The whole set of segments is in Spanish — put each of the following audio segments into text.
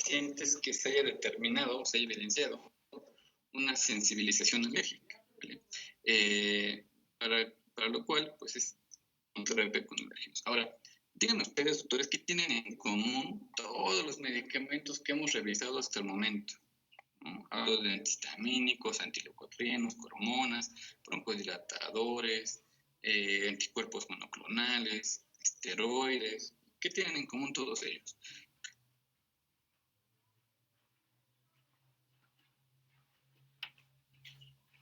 pacientes que se haya determinado o se haya evidenciado una sensibilización alérgica, ¿vale? Para lo cual, pues es monoterapia con alérgenos. Ahora, díganme ustedes, doctores, ¿qué tienen en común todos los medicamentos que hemos revisado hasta el momento? ¿No? Hablo de antihistamínicos, antileucotrienos, hormonas, broncodilatadores, anticuerpos monoclonales, esteroides. ¿Qué tienen en común todos ellos?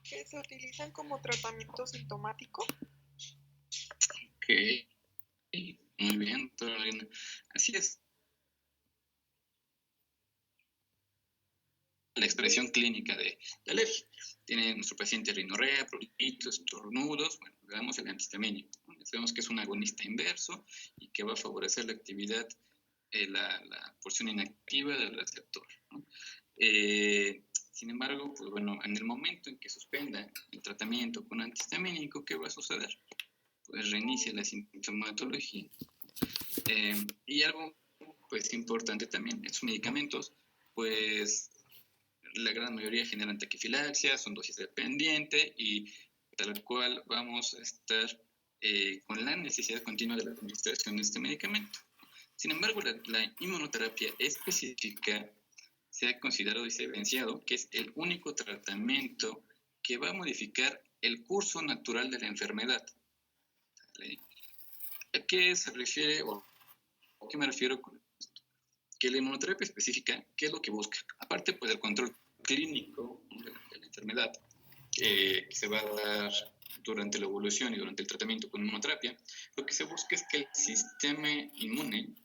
Que se utilizan como tratamiento sintomático. Ok, muy bien, doctora Marina. Así es. La expresión clínica de alergia. Tiene nuestro paciente rinorrea, pruritos, estornudos. Bueno, le damos el antihistamínico. Sabemos que es un agonista inverso y que va a favorecer la actividad, la porción inactiva del receptor, ¿no? Sin embargo, pues bueno, en el momento en que suspenda el tratamiento con antihistamínico, ¿qué va a suceder? Pues reinicia la sintomatología. Y algo pues importante también, estos medicamentos, pues la gran mayoría generan taquifilaxia, son dosis dependiente y tal cual vamos a estar con la necesidad continua de la administración de este medicamento. Sin embargo, la inmunoterapia específica se ha considerado y se ha evidenciado que es el único tratamiento que va a modificar el curso natural de la enfermedad. ¿Vale? ¿A qué se refiere o a qué me refiero con esto? Que la inmunoterapia específica, ¿qué es lo que busca? Aparte pues del control clínico de la enfermedad que se va a dar durante la evolución y durante el tratamiento con inmunoterapia, lo que se busca es que el sistema inmune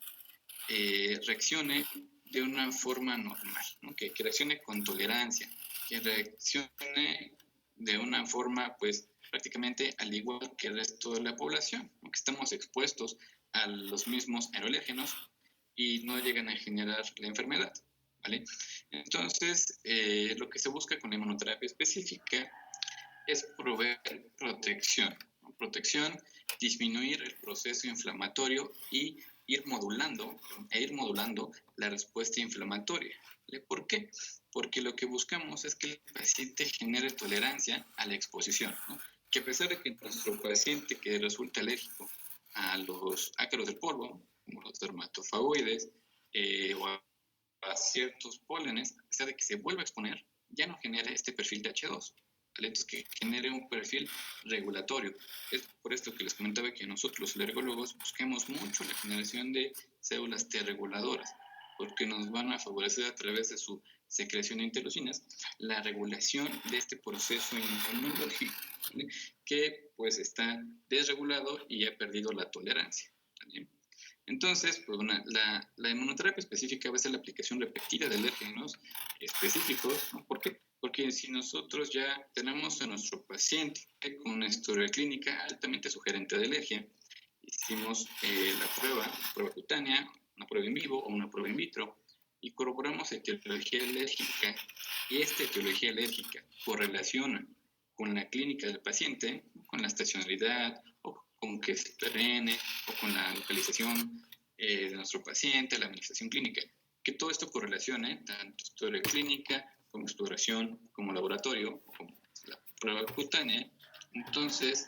reaccione de una forma normal, ¿no? que reaccione con tolerancia, que reaccione de una forma pues prácticamente al igual que el resto de la población, ¿no? Que estamos expuestos a los mismos aerolérgenos y no llegan a generar la enfermedad, ¿vale? Entonces, lo que se busca con la inmunoterapia específica es proveer protección, ¿no? Protección, disminuir el proceso inflamatorio y ir modulando la respuesta inflamatoria. ¿Vale? ¿Por qué? Porque lo que buscamos es que el paciente genere tolerancia a la exposición, ¿no? Que a pesar de que nuestro paciente que resulta alérgico a los ácaros del polvo, como los dermatofagoides, o a ciertos pólenes, a pesar de que se vuelva a exponer, ya no genera este perfil de H2. ¿Vale? Entonces, que genere un perfil regulatorio. Es por esto que les comentaba que nosotros los alergólogos buscamos mucho la generación de células T reguladoras, porque nos van a favorecer a través de su secreción de interleucinas la regulación de este proceso inmunológico, ¿vale? Que pues está desregulado y ha perdido la tolerancia. ¿Vale? Entonces, pues la inmunoterapia específica va a ser la aplicación repetida de alérgenos específicos, ¿no? ¿Por qué? Porque si nosotros ya tenemos a nuestro paciente con una historia clínica altamente sugerente de alergia, hicimos la prueba cutánea, una prueba en vivo o una prueba in vitro, y corroboramos etiología alérgica, y esta etiología alérgica correlaciona con la clínica del paciente, con la estacionalidad, o con que es perenne, o con la localización de nuestro paciente, la administración clínica, que todo esto correlacione, tanto historia clínica, como exploración, como laboratorio, como la prueba cutánea. Entonces,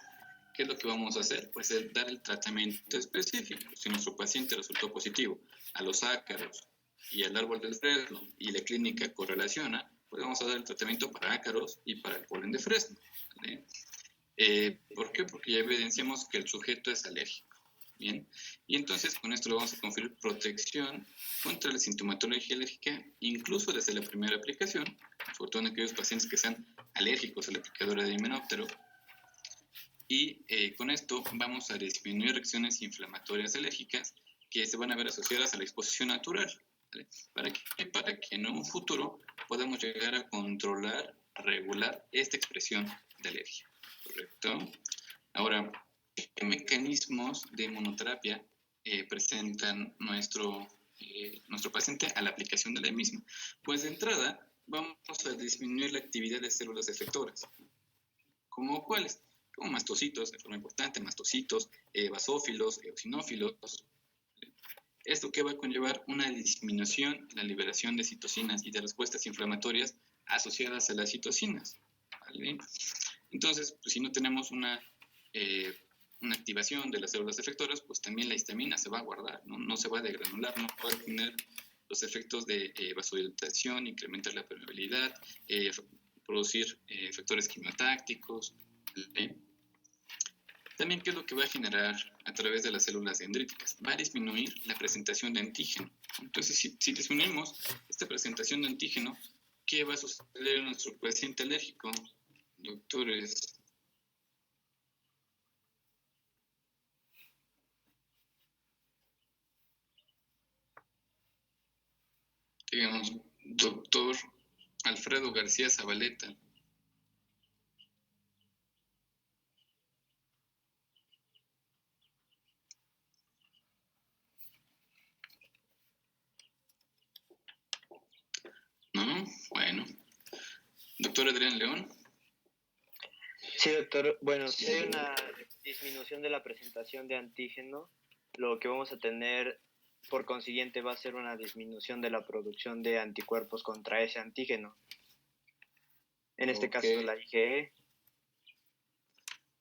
¿qué es lo que vamos a hacer? Pues es dar el tratamiento específico. Si nuestro paciente resultó positivo a los ácaros y al árbol del fresno y la clínica correlaciona, pues vamos a dar el tratamiento para ácaros y para el polen de fresno. ¿Vale? ¿Por qué? Porque ya evidenciamos que el sujeto es alérgico. Bien, y entonces con esto le vamos a conferir protección contra la sintomatología alérgica, incluso desde la primera aplicación, sobre todo en aquellos pacientes que sean alérgicos a la aplicadora de himenóptero. Y con esto vamos a disminuir reacciones inflamatorias alérgicas que se van a ver asociadas a la exposición natural, ¿vale? Para que en un futuro podamos llegar a controlar, a regular esta expresión de alergia, ¿correcto? Ahora, ¿qué mecanismos de inmunoterapia presentan nuestro paciente a la aplicación de la misma? Pues de entrada vamos a disminuir la actividad de células efectoras. ¿Como cuáles? Como mastocitos, de forma importante, mastocitos, basófilos, eosinófilos. Esto que va a conllevar una disminución en la liberación de citocinas y de respuestas inflamatorias asociadas a las citocinas, ¿vale? Entonces, pues, si no tenemos una activación de las células efectoras, pues también la histamina se va a guardar, no se va a degranular, no va a tener los efectos de vasodilatación, incrementar la permeabilidad, producir factores quimiotácticos. También, ¿qué es lo que va a generar a través de las células dendríticas? Va a disminuir la presentación de antígeno. Entonces, si disminuimos esta presentación de antígeno, ¿qué va a suceder en nuestro paciente alérgico? Doctores. Digamos, doctor Alfredo García Zabaleta. ¿No? Bueno. Doctor Adrián León. Sí, doctor. Bueno, si hay una disminución de la presentación de antígeno, lo que vamos a tener por consiguiente va a ser una disminución de la producción de anticuerpos contra ese antígeno. En este caso la IgE.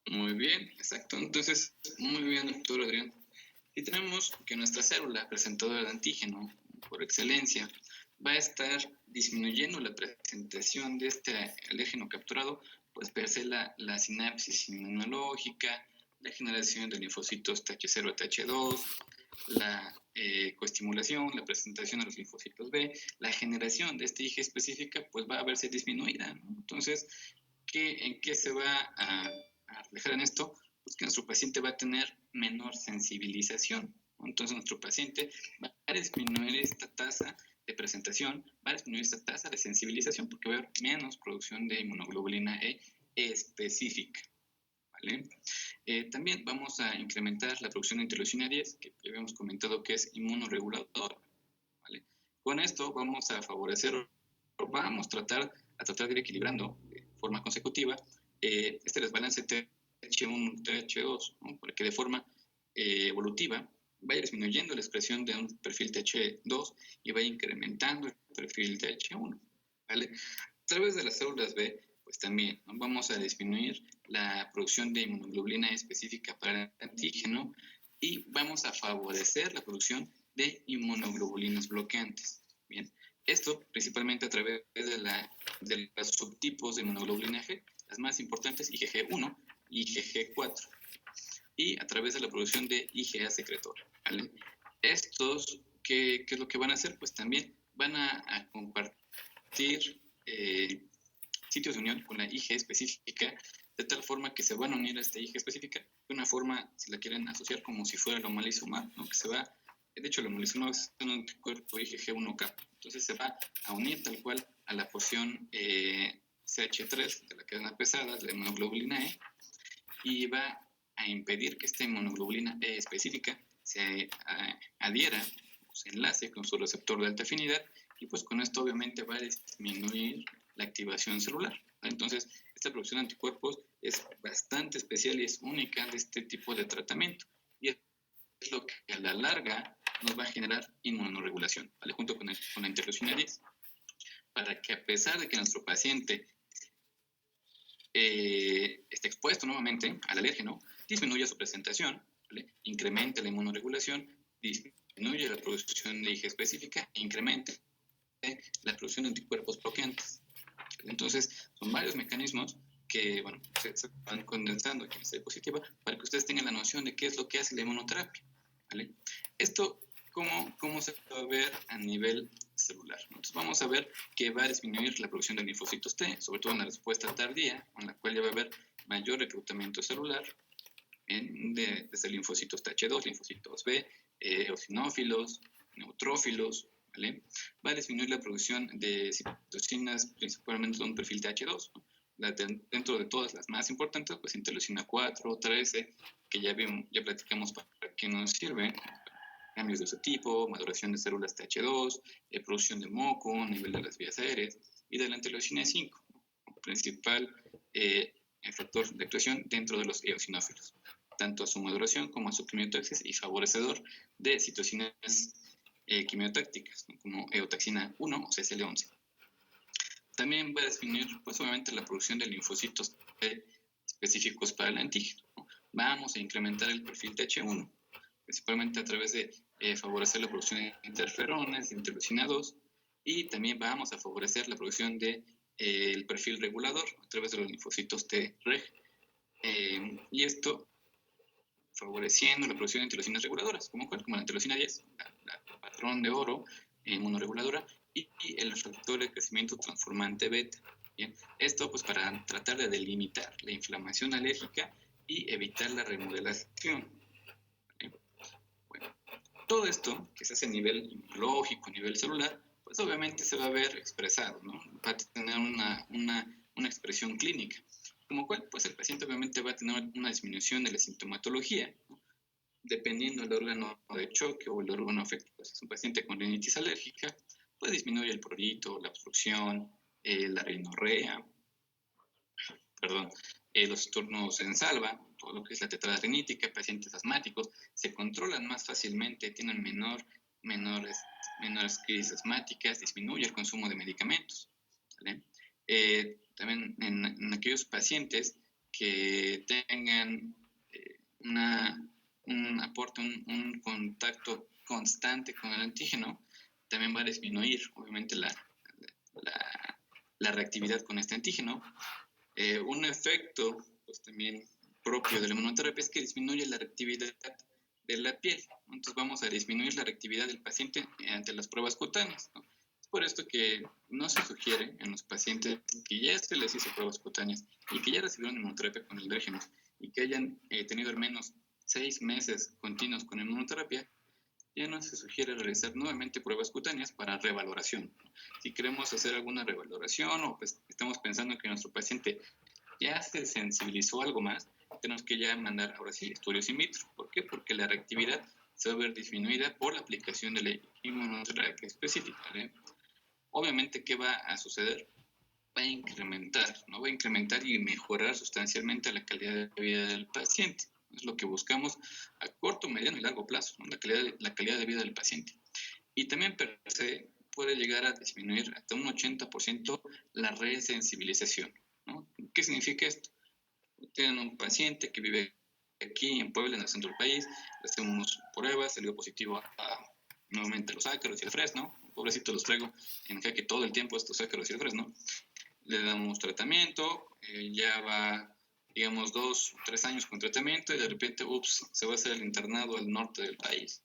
Muy bien, exacto. Entonces, muy bien, doctor Adrián. Y tenemos que nuestra célula presentadora de antígeno, por excelencia, va a estar disminuyendo la presentación de este alérgeno capturado, pues per se la sinapsis inmunológica, la generación de linfocitos TH0, TH2, la coestimulación, la presentación de los linfocitos B, la generación de esta IgE específica, pues va a verse disminuida, ¿no? Entonces, ¿en qué se va a reflejar en esto? Pues que nuestro paciente va a tener menor sensibilización, ¿no? Entonces, nuestro paciente va a disminuir esta tasa de presentación, va a disminuir esta tasa de sensibilización porque va a haber menos producción de inmunoglobulina E específica, ¿vale? También vamos a incrementar la producción de interleucina 10, que habíamos comentado que es inmunoregulador, ¿vale? Con esto vamos a favorecer, vamos a tratar de ir equilibrando de forma consecutiva este desbalance TH1, TH2, ¿no? Para que de forma evolutiva vaya disminuyendo la expresión de un perfil TH2 y vaya incrementando el perfil TH1, ¿vale? A través de las células B, pues también, ¿no? Vamos a disminuir la producción de inmunoglobulina específica para el antígeno y vamos a favorecer la producción de inmunoglobulinas bloqueantes. Bien, esto principalmente a través de los subtipos de inmunoglobulina G, las más importantes, IgG1 y IgG4, y a través de la producción de IgA secretor, ¿vale? Estos, ¿qué es lo que van a hacer? Pues también van a compartir sitios de unión con la IgE específica, de tal forma que se van a unir a esta IgE específica de una forma, si la quieren asociar, como si fuera el omalizumab, ¿no? Que se va, de hecho el omalizumab es un anticuerpo IgG1K, entonces se va a unir tal cual a la porción CH3 de la cadena pesada, de la inmunoglobulina E, y va a impedir que esta inmunoglobulina E específica se adhiera o se enlace con su receptor de alta afinidad, y pues con esto obviamente va a disminuir la activación celular. Entonces, esta producción de anticuerpos es bastante especial y es única de este tipo de tratamiento. Y es lo que a la larga nos va a generar inmunoregulación, ¿vale? Junto con la interleucina 10. Para que a pesar de que nuestro paciente esté expuesto nuevamente al alérgeno, disminuya su presentación, ¿vale? Incremente la inmunoregulación, disminuye la producción de IgE específica e incremente la producción de anticuerpos bloqueantes. Entonces, son varios mecanismos que, bueno, se van condensando aquí en esta diapositiva para que ustedes tengan la noción de qué es lo que hace la inmunoterapia, ¿vale? Esto, ¿cómo se va a ver a nivel celular? Entonces, vamos a ver que va a disminuir la producción de linfocitos T, sobre todo en la respuesta tardía, en la cual ya va a haber mayor reclutamiento celular desde linfocitos TH2, linfocitos B, eosinófilos, neutrófilos, ¿vale? Va a disminuir la producción de citocinas, principalmente de un perfil TH2, ¿no? Dentro de todas las más importantes, pues interleucina 4, 13, que ya platicamos para qué nos sirve, cambios de ese tipo, maduración de células TH2, producción de moco, nivel de las vías aéreas, y de la interleucina 5, ¿no? Principal factor de actuación dentro de los eosinófilos. tanto a su maduración como a su quimiotaxis y favorecedor de citocinas quimiotácticas, ¿no? Como eotaxina 1 o CCL11. También va a disminuir, pues obviamente, la producción de linfocitos T específicos para el antígeno, ¿no? Vamos a incrementar el perfil TH1, principalmente a través de favorecer la producción de interferones, de interleucina 2, y también vamos a favorecer la producción de el perfil regulador a través de los linfocitos T-reg. Y esto favoreciendo la producción de interleucinas reguladoras, como la interleucina 10, la patrón de oro inmunoreguladora, y el factor de crecimiento transformante beta. Bien, esto pues para tratar de delimitar la inflamación alérgica y evitar la remodelación. Bien. Bueno, todo esto que se hace a nivel inmunológico, a nivel celular, pues obviamente se va a ver expresado, ¿no? Va a tener una expresión clínica, como cual pues el paciente obviamente va a tener una disminución de la sintomatología, ¿no? Dependiendo del órgano de choque o el órgano afectado. Si es un paciente con rinitis alérgica, pues disminuye el prurito, la obstrucción, la rinorrea, los turnos en salva, todo lo que es la tetrada rinítica, pacientes asmáticos, se controlan más fácilmente, tienen menores crisis asmáticas, disminuye el consumo de medicamentos. ¿Vale? También en aquellos pacientes que tengan un aporte, un contacto constante con el antígeno, también va a disminuir, obviamente, la reactividad con este antígeno. Un efecto, pues también propio de la inmunoterapia es que disminuye la reactividad de la piel. Entonces vamos a disminuir la reactividad del paciente ante las pruebas cutáneas, ¿no? Es por esto que no se sugiere en los pacientes que ya se les hizo pruebas cutáneas y que ya recibieron inmunoterapia con aldrégenos y que hayan tenido al menos 6 meses continuos con inmunoterapia, ya no se sugiere realizar nuevamente pruebas cutáneas para revaloración. Si queremos hacer alguna revaloración o pues estamos pensando que nuestro paciente ya se sensibilizó algo más, tenemos que ya mandar ahora sí estudios in vitro. ¿Por qué? Porque la reactividad se va a ver disminuida por la aplicación de la inmunoterapia específica, ¿eh? Obviamente, ¿qué va a suceder? Va a incrementar, ¿no? Va a incrementar y mejorar sustancialmente la calidad de vida del paciente. Es lo que buscamos a corto, mediano y largo plazo, ¿no? La calidad de vida del paciente. Y también per se puede llegar a disminuir hasta un 80% la resensibilización, ¿no? ¿Qué significa esto? Tienen un paciente que vive aquí en Puebla, en el centro del país, le hacemos pruebas, salió positivo a nuevamente los ácaros y el fresno, pobrecito los traigo en jaque todo el tiempo estos ácaros y el fresno, le damos tratamiento, ya va, digamos, 2 o 3 años con tratamiento y de repente, se va a hacer el internado al norte del país.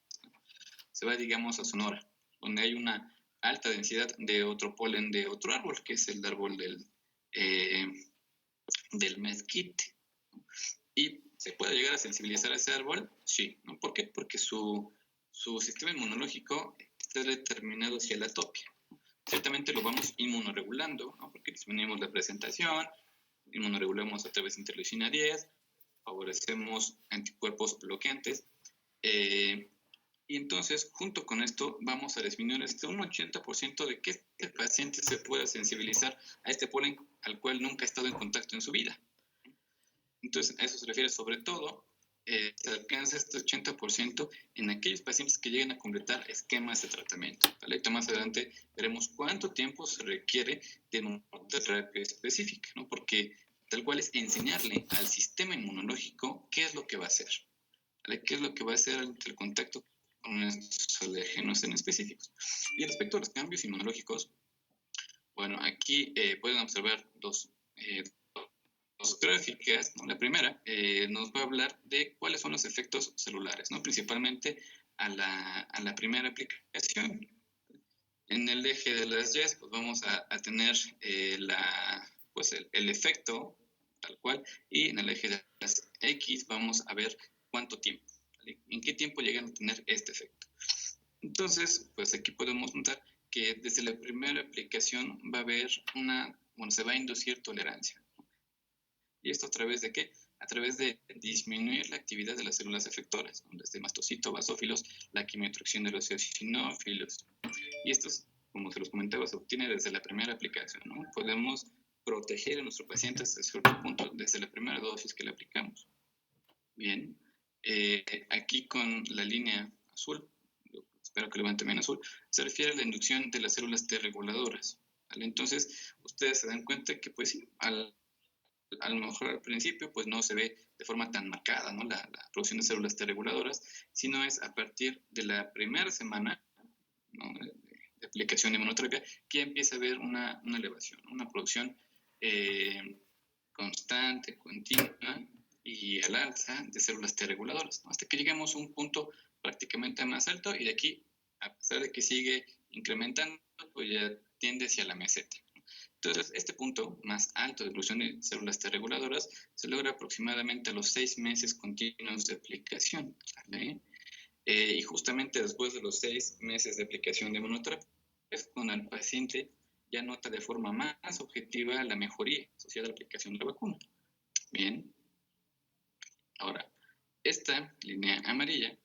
Se va, digamos, a Sonora, donde hay una alta densidad de otro polen de otro árbol, que es el árbol del mezquite. ¿Y se puede llegar a sensibilizar a ese árbol? Sí, ¿no? ¿Por qué? Porque su sistema inmunológico está determinado hacia la atopia. Ciertamente lo vamos inmunoregulando, ¿no? Porque disminuimos la presentación, inmunoregulamos a través de interleucina 10, favorecemos anticuerpos bloqueantes, y entonces, junto con esto, vamos a disminuir hasta un 80% de que el paciente se pueda sensibilizar a este polen al cual nunca ha estado en contacto en su vida. Entonces, a eso se refiere sobre todo, se alcanza este 80% en aquellos pacientes que lleguen a completar esquemas de tratamiento. ¿Vale? Más adelante veremos cuánto tiempo se requiere de una terapia específica, ¿no? Porque tal cual es enseñarle al sistema inmunológico qué es lo que va a hacer, ¿vale? Qué es lo que va a hacer ante el contacto con estos alérgenos en específicos. Y respecto a los cambios inmunológicos, bueno, aquí pueden observar dos gráficas, ¿no? La primera nos va a hablar de cuáles son los efectos celulares, ¿no? Principalmente a la primera aplicación. En el eje de las Y, pues vamos a tener el efecto tal cual, y en el eje de las X vamos a ver cuánto tiempo, ¿vale? En qué tiempo llegan a tener este efecto. Entonces, pues aquí podemos notar que desde la primera aplicación va a haber se va a inducir tolerancia. ¿Y esto a través de qué? A través de disminuir la actividad de las células efectoras, ¿no? Desde mastocitos, basófilos, la quimiotracción de los eosinófilos. Y esto, como se los comentaba, se obtiene desde la primera aplicación, ¿no? Podemos proteger a nuestro paciente hasta cierto punto desde la primera dosis que le aplicamos. Bien, Aquí con la línea azul, espero que lo vean también azul, se refiere a la inducción de las células T reguladoras. ¿Vale? Entonces, ustedes se dan cuenta que, pues sí, a lo mejor al principio pues no se ve de forma tan marcada, ¿no? la producción de células T reguladoras, sino es a partir de la primera semana, ¿no? de aplicación de inmunoterapia que empieza a haber una elevación, una producción constante, continua y al alza de células T reguladoras, ¿no? Hasta que lleguemos a un punto prácticamente más alto y de aquí, a pesar de que sigue incrementando, pues ya tiende hacia la meseta. Entonces, este punto más alto de producción de células T reguladoras se logra aproximadamente a los 6 meses continuos de aplicación. ¿Vale? Y justamente después de los 6 meses de aplicación de inmunoterapia, es cuando el paciente ya nota de forma más objetiva la mejoría asociada a la aplicación de la vacuna. Bien, ahora, esta línea amarilla,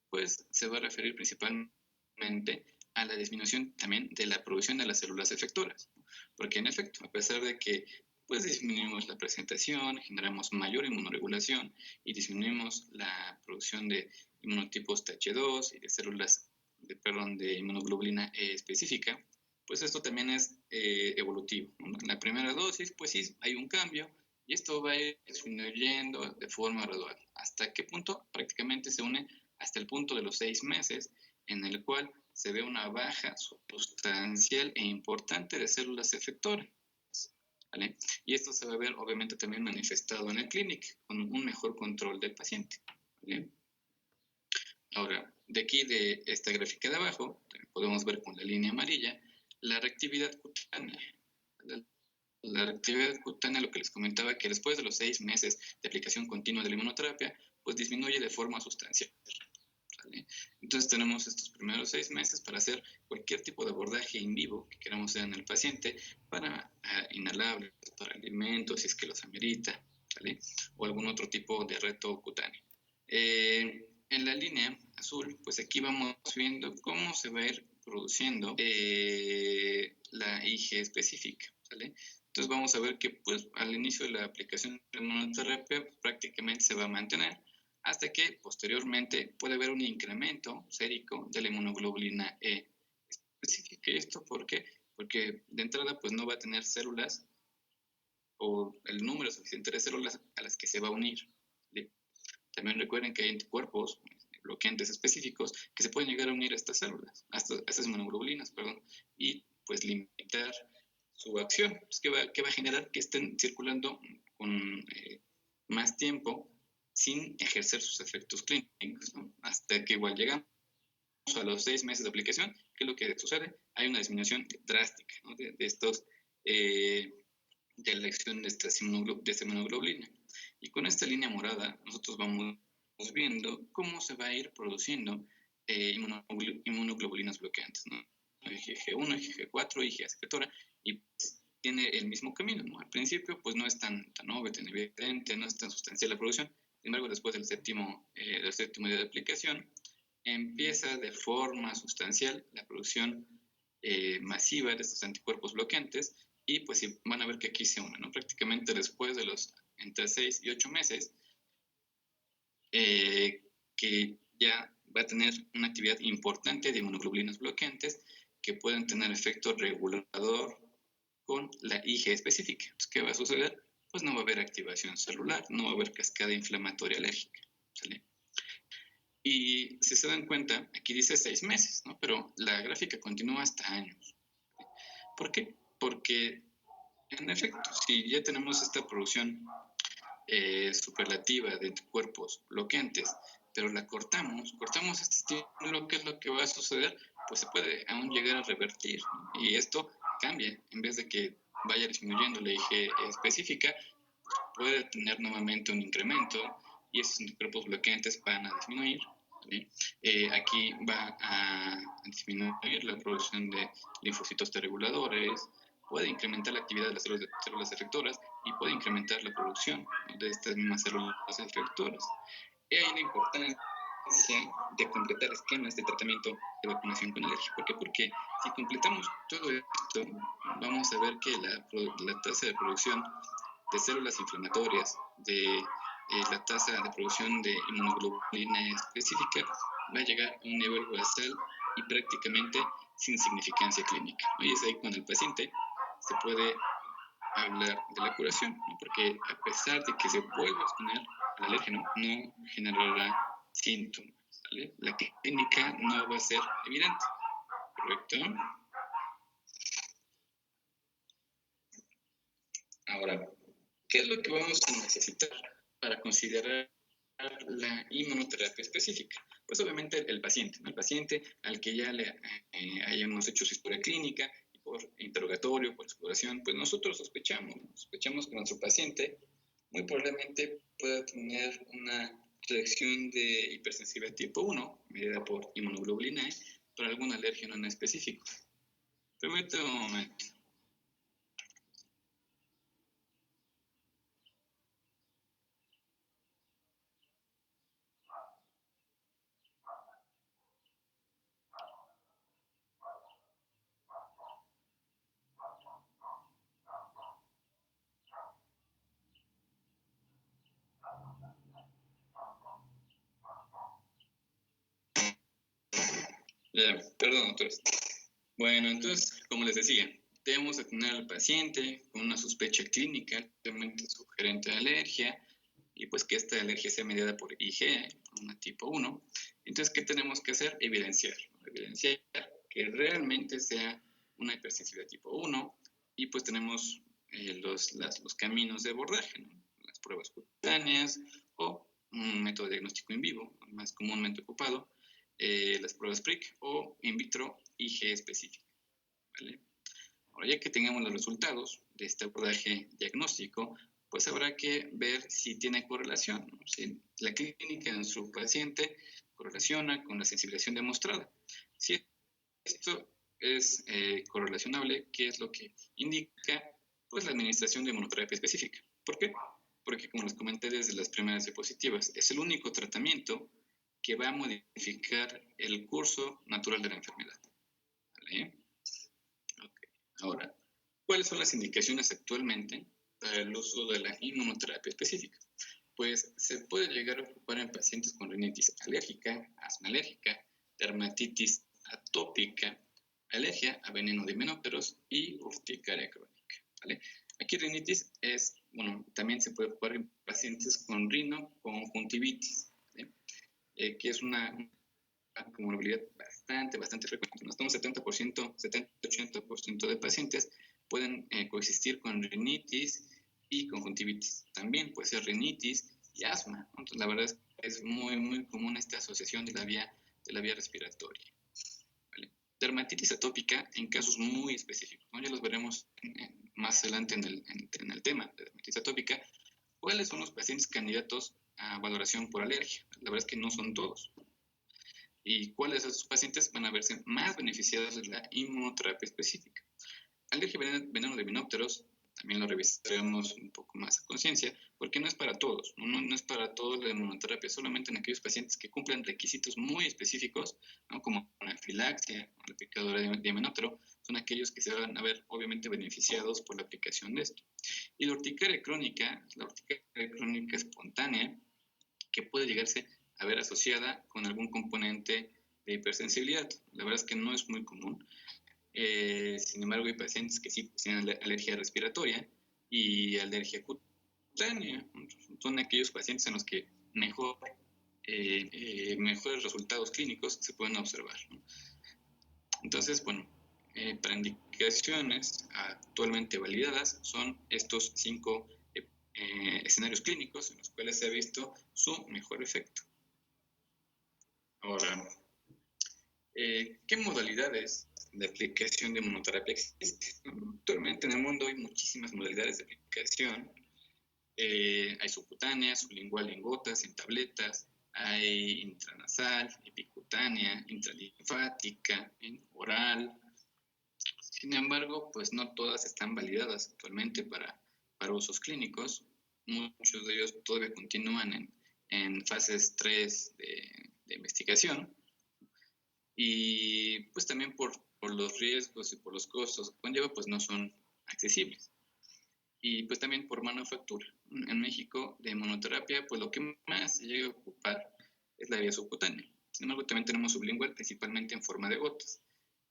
pues se va a referir principalmente a la disminución también de la producción de las células efectoras. Porque en efecto, a pesar de que pues disminuimos la presentación, generamos mayor inmunoregulación y disminuimos la producción de inmunotipos TH2 y de células de inmunoglobulina E específica, pues esto también es evolutivo, ¿no? En la primera dosis, pues sí, hay un cambio y esto va a ir disminuyendo de forma gradual. ¿Hasta qué punto? Prácticamente se une hasta el punto de los 6 meses, en el cual se ve una baja sustancial e importante de células efectoras. ¿Vale? Y esto se va a ver obviamente también manifestado en el clínico, con un mejor control del paciente. ¿Vale? Ahora, de aquí de esta gráfica de abajo, podemos ver con la línea amarilla la reactividad cutánea. La reactividad cutánea, lo que les comentaba, que después de los 6 meses de aplicación continua de la inmunoterapia, pues disminuye de forma sustancial. ¿Vale? Entonces tenemos estos primeros 6 meses para hacer cualquier tipo de abordaje in vivo que queramos hacer en el paciente, para inhalables, para alimentos, si es que los amerita, ¿vale? O algún otro tipo de reto cutáneo. En la línea azul, pues aquí vamos viendo cómo se va a ir produciendo la IG específica, ¿vale? Entonces vamos a ver que pues al inicio de la aplicación de inmunoterapia prácticamente se va a mantener, hasta que posteriormente puede haber un incremento sérico de la inmunoglobulina E específica. ¿Y esto por qué? Porque de entrada pues no va a tener células o el número suficiente de células a las que se va a unir. ¿Sí? También recuerden que hay anticuerpos bloqueantes específicos que se pueden llegar a unir a estas células, a estas inmunoglobulinas, perdón, y pues limitar su acción, pues, que va a generar que estén circulando con más tiempo sin ejercer sus efectos clínicos, ¿no? Hasta que igual llegamos a los 6 meses de aplicación. ¿Qué es lo que sucede? Hay una disminución drástica, ¿no? de estos, de la acción de esta inmunoglobulina. Y con esta línea morada, nosotros vamos viendo cómo se va a ir produciendo inmunoglobulinas bloqueantes, ¿no? IgG1, IgG4, IgA secretora, y pues, tiene el mismo camino, ¿no? Al principio, pues no es tan obvio, tan evidente, no es tan sustancial la producción. Sin embargo, después del séptimo día de aplicación, empieza de forma sustancial la producción masiva de estos anticuerpos bloqueantes, y pues van a ver que aquí se unen, ¿no? Prácticamente después de los entre 6 y 8 meses, que ya va a tener una actividad importante de inmunoglobulinas bloqueantes que pueden tener efecto regulador con la IG específica. Entonces, ¿qué va a suceder? Pues no va a haber activación celular, no va a haber cascada inflamatoria alérgica, ¿sale? Y si se dan cuenta, aquí dice 6 meses, ¿no? Pero la gráfica continúa hasta años. ¿Por qué? Porque, en efecto, si ya tenemos esta producción superlativa de anticuerpos bloqueantes, pero la cortamos este estímulo, ¿qué es lo que va a suceder? Pues se puede aún llegar a revertir, ¿no? Y esto cambia, en vez de que vaya disminuyendo la IG específica, puede tener nuevamente un incremento y esos anticuerpos bloqueantes van a disminuir. ¿Sí? Aquí va a disminuir la producción de linfocitos T reguladores, puede incrementar la actividad de las células efectoras y puede incrementar la producción de estas mismas células efectoras. Y hay la importancia de completar esquemas de tratamiento de vacunación con alergia. ¿Por qué? Porque si completamos todo esto, vamos a ver que la tasa de producción de células inflamatorias, de la tasa de producción de inmunoglobulina específica va a llegar a un nivel basal y prácticamente sin significancia clínica, ¿no? Y es ahí cuando el paciente se puede hablar de la curación, ¿no? Porque a pesar de que se vuelva a exponer al alérgeno, no generará síntomas, ¿vale? La clínica no va a ser evidente, ¿correcto? Ahora, ¿qué es lo que vamos a necesitar para considerar la inmunoterapia específica? Pues obviamente el paciente, ¿no? El paciente al que ya le hayamos hecho su historia clínica y por interrogatorio, por exploración, pues nosotros sospechamos, ¿no? Sospechamos que nuestro paciente muy probablemente pueda tener una reacción de hipersensibilidad tipo 1, medida por inmunoglobulina E, por algún alérgeno en específico. Permítame un momento. Perdón, doctores. Bueno, entonces, como les decía, debemos de tener al paciente con una sospecha clínica altamente sugerente de alergia y pues que esta alergia sea mediada por IgE, una tipo 1. Entonces, ¿qué tenemos que hacer? Evidenciar, ¿no? Evidenciar que realmente sea una hipersensibilidad tipo 1 y pues tenemos los caminos de abordaje, ¿no? Las pruebas cutáneas o un método diagnóstico en vivo, más comúnmente ocupado, las pruebas PRIC o in vitro IgE específica, ¿vale? Ahora, ya que tengamos los resultados de este abordaje diagnóstico, pues habrá que ver si tiene correlación, ¿no? Si la clínica de nuestro paciente correlaciona con la sensibilización demostrada. Si esto es correlacionable, ¿qué es lo que indica? Pues la administración de inmunoterapia específica. ¿Por qué? Porque, como les comenté desde las primeras diapositivas, es el único tratamiento que va a modificar el curso natural de la enfermedad, ¿vale? Okay. Ahora, ¿cuáles son las indicaciones actualmente para el uso de la inmunoterapia específica? Pues se puede llegar a ocupar en pacientes con rinitis alérgica, asma alérgica, dermatitis atópica, alergia a veneno de himenópteros y urticaria crónica, ¿vale? Aquí rinitis es, bueno, también se puede ocupar en pacientes con rinoconjuntivitis, ¿sí? Que es una comorbilidad bastante frecuente. ¿No? Estamos 70%, 70-80% de pacientes pueden coexistir con rinitis y conjuntivitis. También puede ser rinitis y asma, ¿no? Entonces, la verdad es muy común esta asociación de la vía respiratoria, ¿vale? Dermatitis atópica en casos muy específicos, ¿no? Ya los veremos más adelante en el tema de dermatitis atópica. ¿Cuáles son los pacientes candidatos a valoración por alergia? La verdad es que no son todos. ¿Y cuáles de esos pacientes van a verse más beneficiados de la inmunoterapia específica? Alergia a veneno de himenópteros, también lo revisaremos un poco más a conciencia, porque no es para todos, no es para todos la inmunoterapia, solamente en aquellos pacientes que cumplen requisitos muy específicos, ¿no? Como anafilaxia o la picadura de himenóptero, son aquellos que se van a ver obviamente beneficiados por la aplicación de esto. Y la urticaria crónica espontánea, que puede llegarse a ver asociada con algún componente de hipersensibilidad. La verdad es que no es muy común. Sin embargo, hay pacientes que sí tienen alergia respiratoria y alergia cutánea. Son aquellos pacientes en los que mejores resultados clínicos se pueden observar, ¿no? Entonces, bueno, para indicaciones actualmente validadas son estos 5 escenarios clínicos en los cuales se ha visto su mejor efecto. Ahora, ¿qué modalidades de aplicación de inmunoterapia existen? Actualmente en el mundo hay muchísimas modalidades de aplicación. Hay subcutánea, sublingual en gotas, en tabletas, hay intranasal, epicutánea, intralinfática, en oral. Sin embargo, pues no todas están validadas actualmente para usos clínicos. Muchos de ellos todavía continúan en fases 3 de investigación. Y pues también por los riesgos y por los costos que conlleva, pues no son accesibles. y pues también por manufactura. En México, de inmunoterapia, pues lo que más se llega a ocupar es la vía subcutánea. Sin embargo, también tenemos sublingual, principalmente en forma de gotas.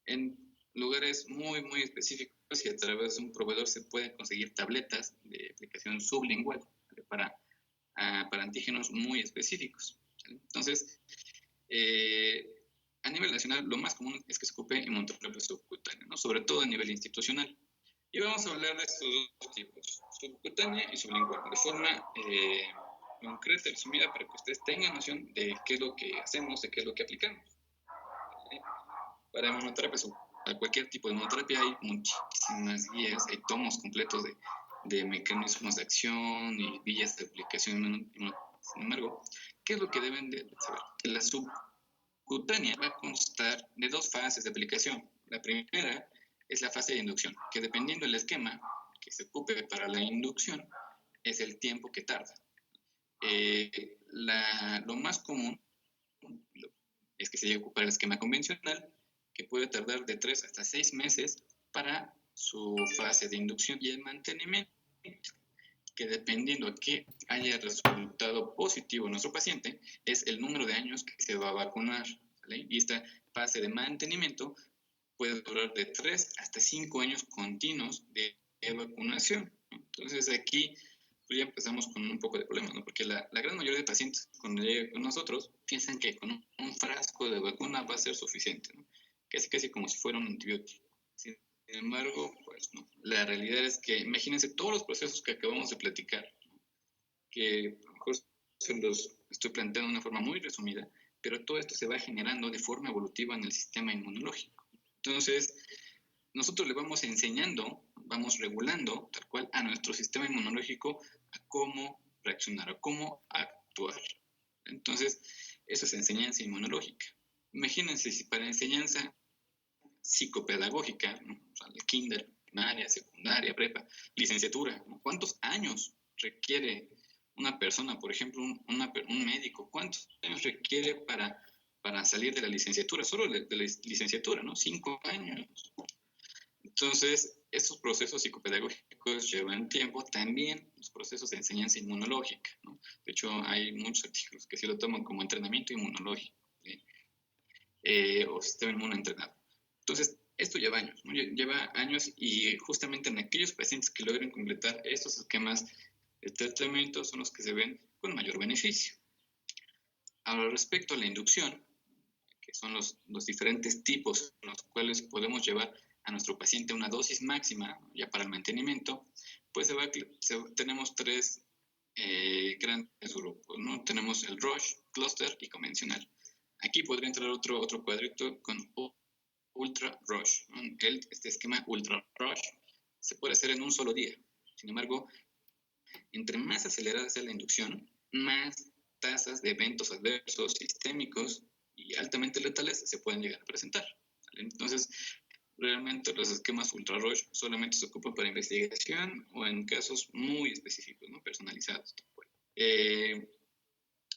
En lugares muy, muy específicos y a través de un proveedor se pueden conseguir tabletas de aplicación sublingual, ¿vale? Para antígenos muy específicos, ¿vale? Entonces, a nivel nacional, lo más común es que se ocupe inmunoterapia subcutánea, ¿no? Sobre todo a nivel institucional. Y vamos a hablar de estos dos tipos, subcutánea y sublingual, de forma concreta, resumida, para que ustedes tengan noción de qué es lo que hacemos, de qué es lo que aplicamos. ¿Vale? Para inmunoterapia, para cualquier tipo de inmunoterapia hay muchísimas guías, hay tomos completos de mecanismos de acción y vías de aplicación. Sin embargo, ¿qué es lo que deben de saber? Que la subcutánea va a constar de dos fases de aplicación. La primera es la fase de inducción, que dependiendo del esquema que se ocupe para la inducción, es el tiempo que tarda. Lo más común es que se llegue a ocupar el esquema convencional, que puede tardar de 3 hasta 6 meses para su fase de inducción, y el mantenimiento, que dependiendo a que haya resultado positivo en nuestro paciente, es el número de años que se va a vacunar, ¿vale? Y esta fase de mantenimiento puede durar de 3 hasta 5 años continuos de vacunación, ¿no? Entonces aquí pues ya empezamos con un poco de problema, ¿no? Porque la gran mayoría de pacientes cuando llegan con nosotros piensan que con un frasco de vacuna va a ser suficiente, ¿no? Casi como si fuera un antibiótico. Sin embargo, pues no. La realidad es que imagínense todos los procesos que acabamos de platicar, ¿no? Que a lo mejor se los estoy planteando de una forma muy resumida, pero todo esto se va generando de forma evolutiva en el sistema inmunológico. Entonces, nosotros le vamos enseñando, vamos regulando tal cual a nuestro sistema inmunológico a cómo reaccionar, a cómo actuar. Entonces, eso es enseñanza inmunológica. Imagínense si para enseñanza psicopedagógica, ¿no? O sea, el kinder, primaria, secundaria, prepa, licenciatura, ¿no? ¿Cuántos años requiere una persona, por ejemplo, un médico? ¿Cuántos años requiere para salir de la licenciatura? Solo de la licenciatura, ¿no? 5 años. Entonces, estos procesos psicopedagógicos llevan tiempo, también los procesos de enseñanza inmunológica, ¿no? De hecho, hay muchos artículos que sí lo toman como entrenamiento inmunológico, ¿sí? O sistema inmune entrenado. Entonces, esto lleva años, ¿no? Lleva años, y justamente en aquellos pacientes que logren completar estos esquemas de tratamiento son los que se ven con mayor beneficio. Ahora, respecto a la inducción, que son los diferentes tipos en los cuales podemos llevar a nuestro paciente una dosis máxima ya para el mantenimiento, pues tenemos tres grandes grupos, ¿no? Tenemos el Roche, Cluster y convencional. Aquí podría entrar otro cuadrito con Ultra Roche, ¿no? Este esquema Ultra Roche se puede hacer en un solo día. Sin embargo, entre más acelerada sea la inducción, más tasas de eventos adversos sistémicos y altamente letales se pueden llegar a presentar, ¿vale? Entonces, realmente los esquemas Ultra Roche solamente se ocupan para investigación o en casos muy específicos, ¿no? Personalizados. El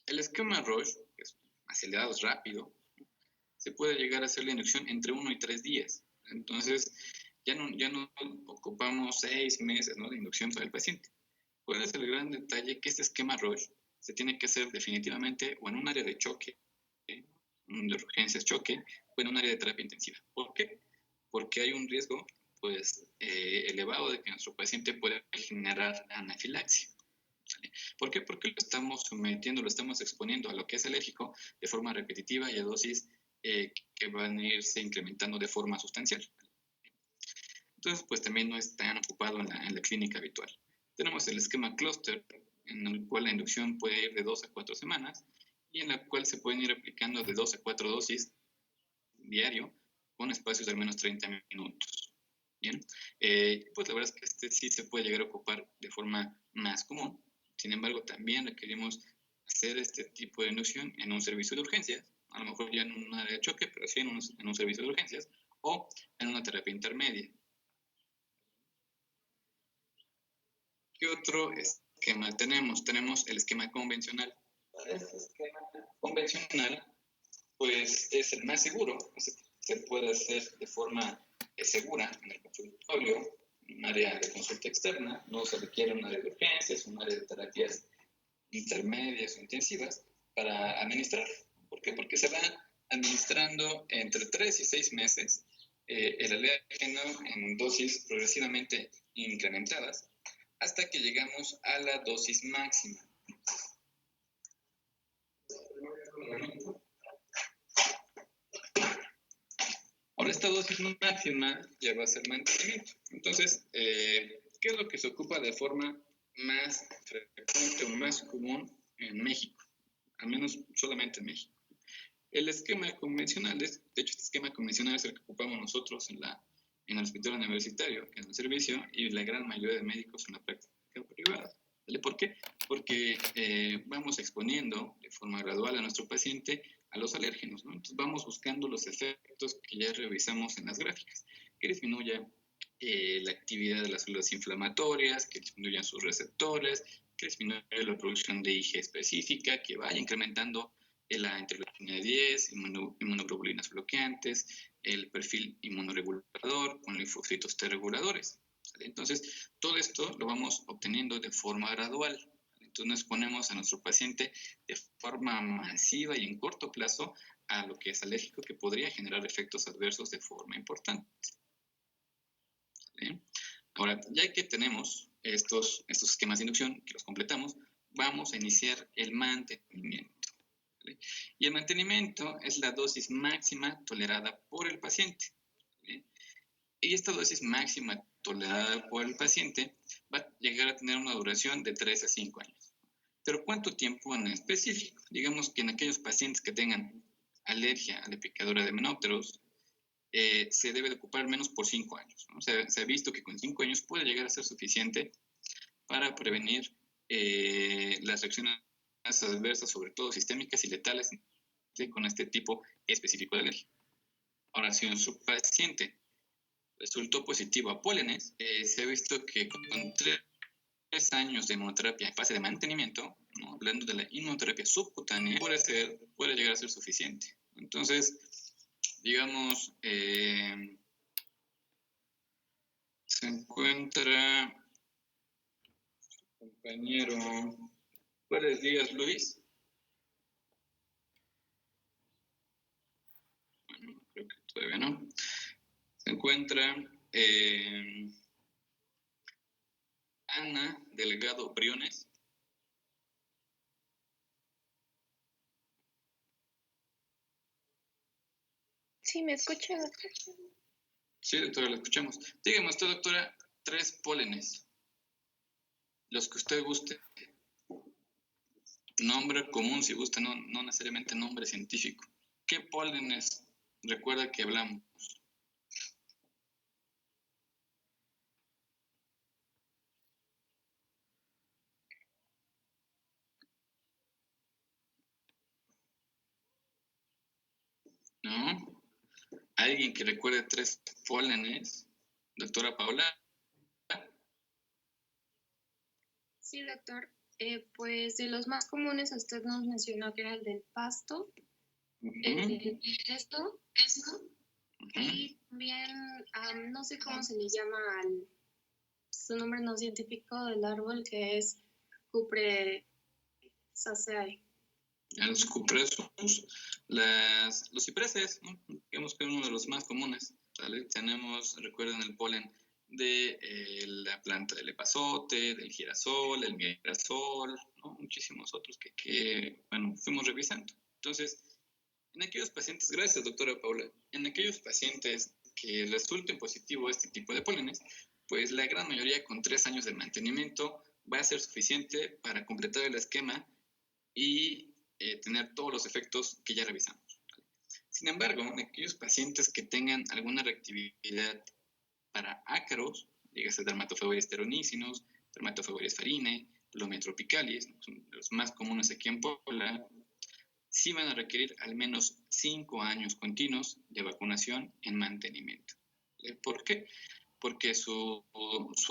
esquema Roche, que es acelerado, es rápido, se puede llegar a hacer la inducción entre 1 y 3 días. Entonces, ya no ocupamos 6 meses, ¿no?, de inducción para el paciente. ¿Cuál es el gran detalle? Que este esquema Roche se tiene que hacer definitivamente o en un área de choque, de urgencias choque, o en un área de terapia intensiva. ¿Por qué? Porque hay un riesgo pues elevado de que nuestro paciente pueda generar anafilaxia. ¿Sale? ¿Por qué? Porque lo estamos sometiendo, lo estamos exponiendo a lo que es alérgico de forma repetitiva y a dosis que van a irse incrementando de forma sustancial. Entonces, pues también no es tan ocupado en la clínica habitual. Tenemos el esquema Cluster, en el cual la inducción puede ir de 2 a 4 semanas y en la cual se pueden ir aplicando de 2 a 4 dosis diario con espacios de al menos 30 minutos. Bien, pues la verdad es que este sí se puede llegar a ocupar de forma más común. Sin embargo, también requerimos hacer este tipo de inducción en un servicio de urgencias, a lo mejor ya en un área de choque, pero sí en un servicio de urgencias o en una terapia intermedia. ¿Qué otro esquema tenemos? Tenemos el esquema convencional. Este esquema convencional pues es el más seguro, se puede hacer de forma segura en el consultorio, en área de consulta externa, no se requiere un área de urgencias, un área de terapias intermedias o intensivas para administrar. ¿Por qué? Porque se va administrando entre 3 y 6 meses el alérgeno en dosis progresivamente incrementadas hasta que llegamos a la dosis máxima. Ahora esta dosis máxima ya va a ser mantenimiento. Entonces, ¿qué es lo que se ocupa de forma más frecuente o más común en México? Al menos solamente en México. El esquema convencional, de hecho este esquema convencional es el que ocupamos nosotros en el hospital universitario, en el servicio, y la gran mayoría de médicos en la práctica privada. ¿Vale? ¿Por qué? Porque vamos exponiendo de forma gradual a nuestro paciente a los alérgenos, ¿no? Entonces vamos buscando los efectos que ya revisamos en las gráficas, que disminuya la actividad de las células inflamatorias, que disminuyan sus receptores, que disminuya la producción de IgE específica, que vaya incrementando la interleucina 10, inmunoglobulinas bloqueantes, el perfil inmunoregulador con linfocitos T reguladores. ¿Vale? Entonces, todo esto lo vamos obteniendo de forma gradual. Entonces, nos ponemos a nuestro paciente de forma masiva y en corto plazo a lo que es alérgico, que podría generar efectos adversos de forma importante. ¿Vale? Ahora, ya que tenemos estos esquemas de inducción, que los completamos, vamos a iniciar el mantenimiento. ¿Vale? Y el mantenimiento es la dosis máxima tolerada por el paciente. ¿Vale? Y esta dosis máxima tolerada por el paciente va a llegar a tener una duración de 3 a 5 años. Pero ¿cuánto tiempo en específico? Digamos que en aquellos pacientes que tengan alergia a la picadura de menópteros, se debe de ocupar al menos por 5 años, ¿no? Se ha visto que con 5 años puede llegar a ser suficiente para prevenir las reacciones adversas, sobre todo sistémicas y letales, con este tipo específico de alergia. Ahora, si en su paciente resultó positivo a pólenes, se ha visto que con 3 años de inmunoterapia en fase de mantenimiento, ¿no? Hablando de la inmunoterapia subcutánea, puede llegar a ser suficiente. Entonces, digamos, se encuentra compañero, ¿cuáles días, Luis? Bueno, creo que todavía no. Se encuentra Ana Delgado Briones. Sí, ¿me escucha? Sí, doctora, la escuchamos. Dígame usted, doctora, 3 pólenes, los que usted guste. Nombre común, si gusta, no necesariamente nombre científico. ¿Qué pólenes recuerda que hablamos? ¿No? ¿Alguien que recuerde 3 pólenes? Doctora Paola. Sí, doctor. Pues de los más comunes usted nos mencionó que era el del pasto, esto, y también no sé cómo se le llama su nombre no científico del árbol, que es Cupressaceae. Los cupresos, los cipreses, ¿no? Digamos que es uno de los más comunes, ¿vale? Tenemos, recuerden, el polen de la planta del epazote, del girasol, el mirasol, ¿no? Muchísimos otros que, bueno, fuimos revisando. Entonces, en aquellos pacientes, gracias doctora Paula, en aquellos pacientes que resulten positivo a este tipo de pólenes, pues la gran mayoría con 3 años de mantenimiento va a ser suficiente para completar el esquema y tener todos los efectos que ya revisamos. Sin embargo, en aquellos pacientes que tengan alguna reactividad para ácaros, dígase Dermatophagoides steronícinos, Dermatophagoides farinae, Plomia tropicalis, son los más comunes aquí en Puebla, sí van a requerir al menos 5 años continuos de vacunación en mantenimiento. ¿Por qué? Porque su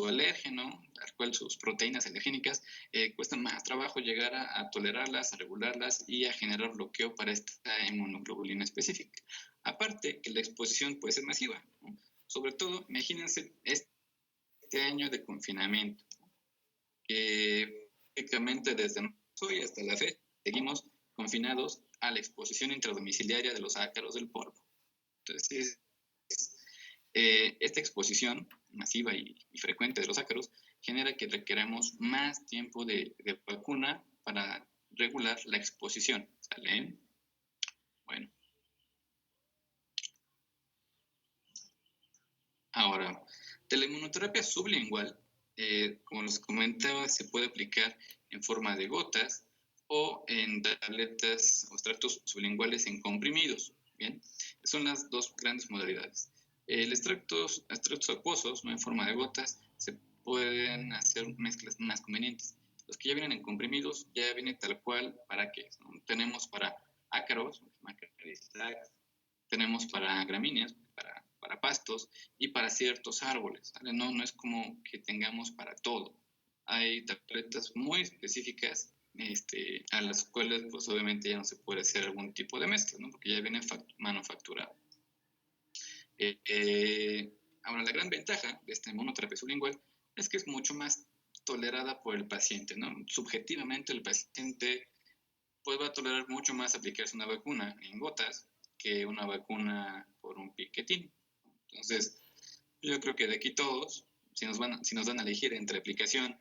alérgeno, al cual sus proteínas alergénicas, cuesta más trabajo llegar a tolerarlas, a regularlas y a generar bloqueo para esta inmunoglobulina específica. Aparte que la exposición puede ser masiva, ¿no? Sobre todo, imagínense este este año de confinamiento, que prácticamente desde marzo y hasta la fecha seguimos confinados a la exposición intradomiciliaria de los ácaros del polvo. Entonces, esta exposición masiva y frecuente de los ácaros genera que requeramos más tiempo de vacuna para regular la exposición. ¿Sale? Bueno. Ahora, de la inmunoterapia sublingual, como les comentaba, se puede aplicar en forma de gotas o en tabletas o extractos sublinguales en comprimidos. Bien, son las dos grandes modalidades. Los extractos acuosos, no en forma de gotas, se pueden hacer mezclas más convenientes. Los que ya vienen en comprimidos ya vienen tal cual para qué, ¿no? Tenemos para ácaros, tenemos para gramíneas, para pastos y para ciertos árboles, ¿vale? No es como que tengamos para todo. Hay tabletas muy específicas a las cuales pues obviamente ya no se puede hacer algún tipo de mezcla, ¿no? Porque ya viene manufacturado. Ahora, la gran ventaja de esta inmunoterapia sublingual es que es mucho más tolerada por el paciente, ¿no? Subjetivamente el paciente pues va a tolerar mucho más aplicarse una vacuna en gotas que una vacuna por un piquetín. Entonces, yo creo que de aquí todos, si nos dan a elegir entre aplicación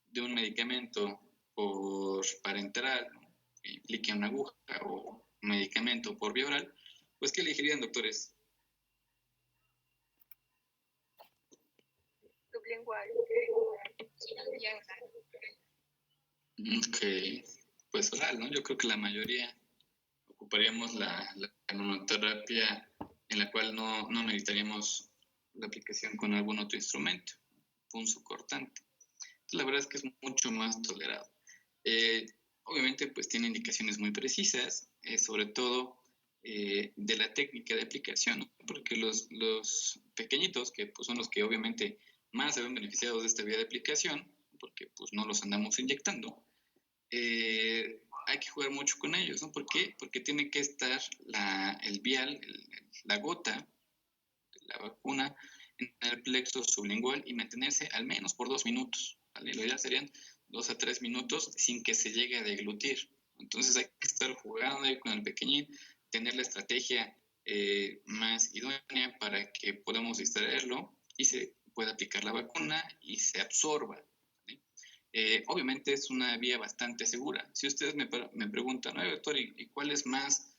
de un medicamento por parenteral, ¿no?, que implique una aguja, o un medicamento por vía oral, pues ¿qué elegirían, doctores? Sublingual. Ok, pues oral, ¿no? Yo creo que la mayoría ocuparíamos la inmunoterapia en la cual no necesitaríamos la aplicación con algún otro instrumento, punzocortante. Entonces, la verdad es que es mucho más tolerado. Obviamente, pues tiene indicaciones muy precisas, sobre todo de la técnica de aplicación, ¿no? Porque los pequeñitos, que pues, son los que obviamente más se ven beneficiados de esta vía de aplicación, porque pues no los andamos inyectando, hay que jugar mucho con ellos, ¿no? ¿Por qué? Porque tiene que estar el vial, la gota, la vacuna, en el plexo sublingual y mantenerse al menos por 2 minutos, ¿vale? Lo ideal serían 2 a 3 minutos sin que se llegue a deglutir. Entonces hay que estar jugando ahí con el pequeñín, tener la estrategia más idónea para que podamos distraerlo y se pueda aplicar la vacuna y se absorba. Obviamente es una vía bastante segura. Si ustedes me preguntan, ¿no, doctor, ¿y cuál es más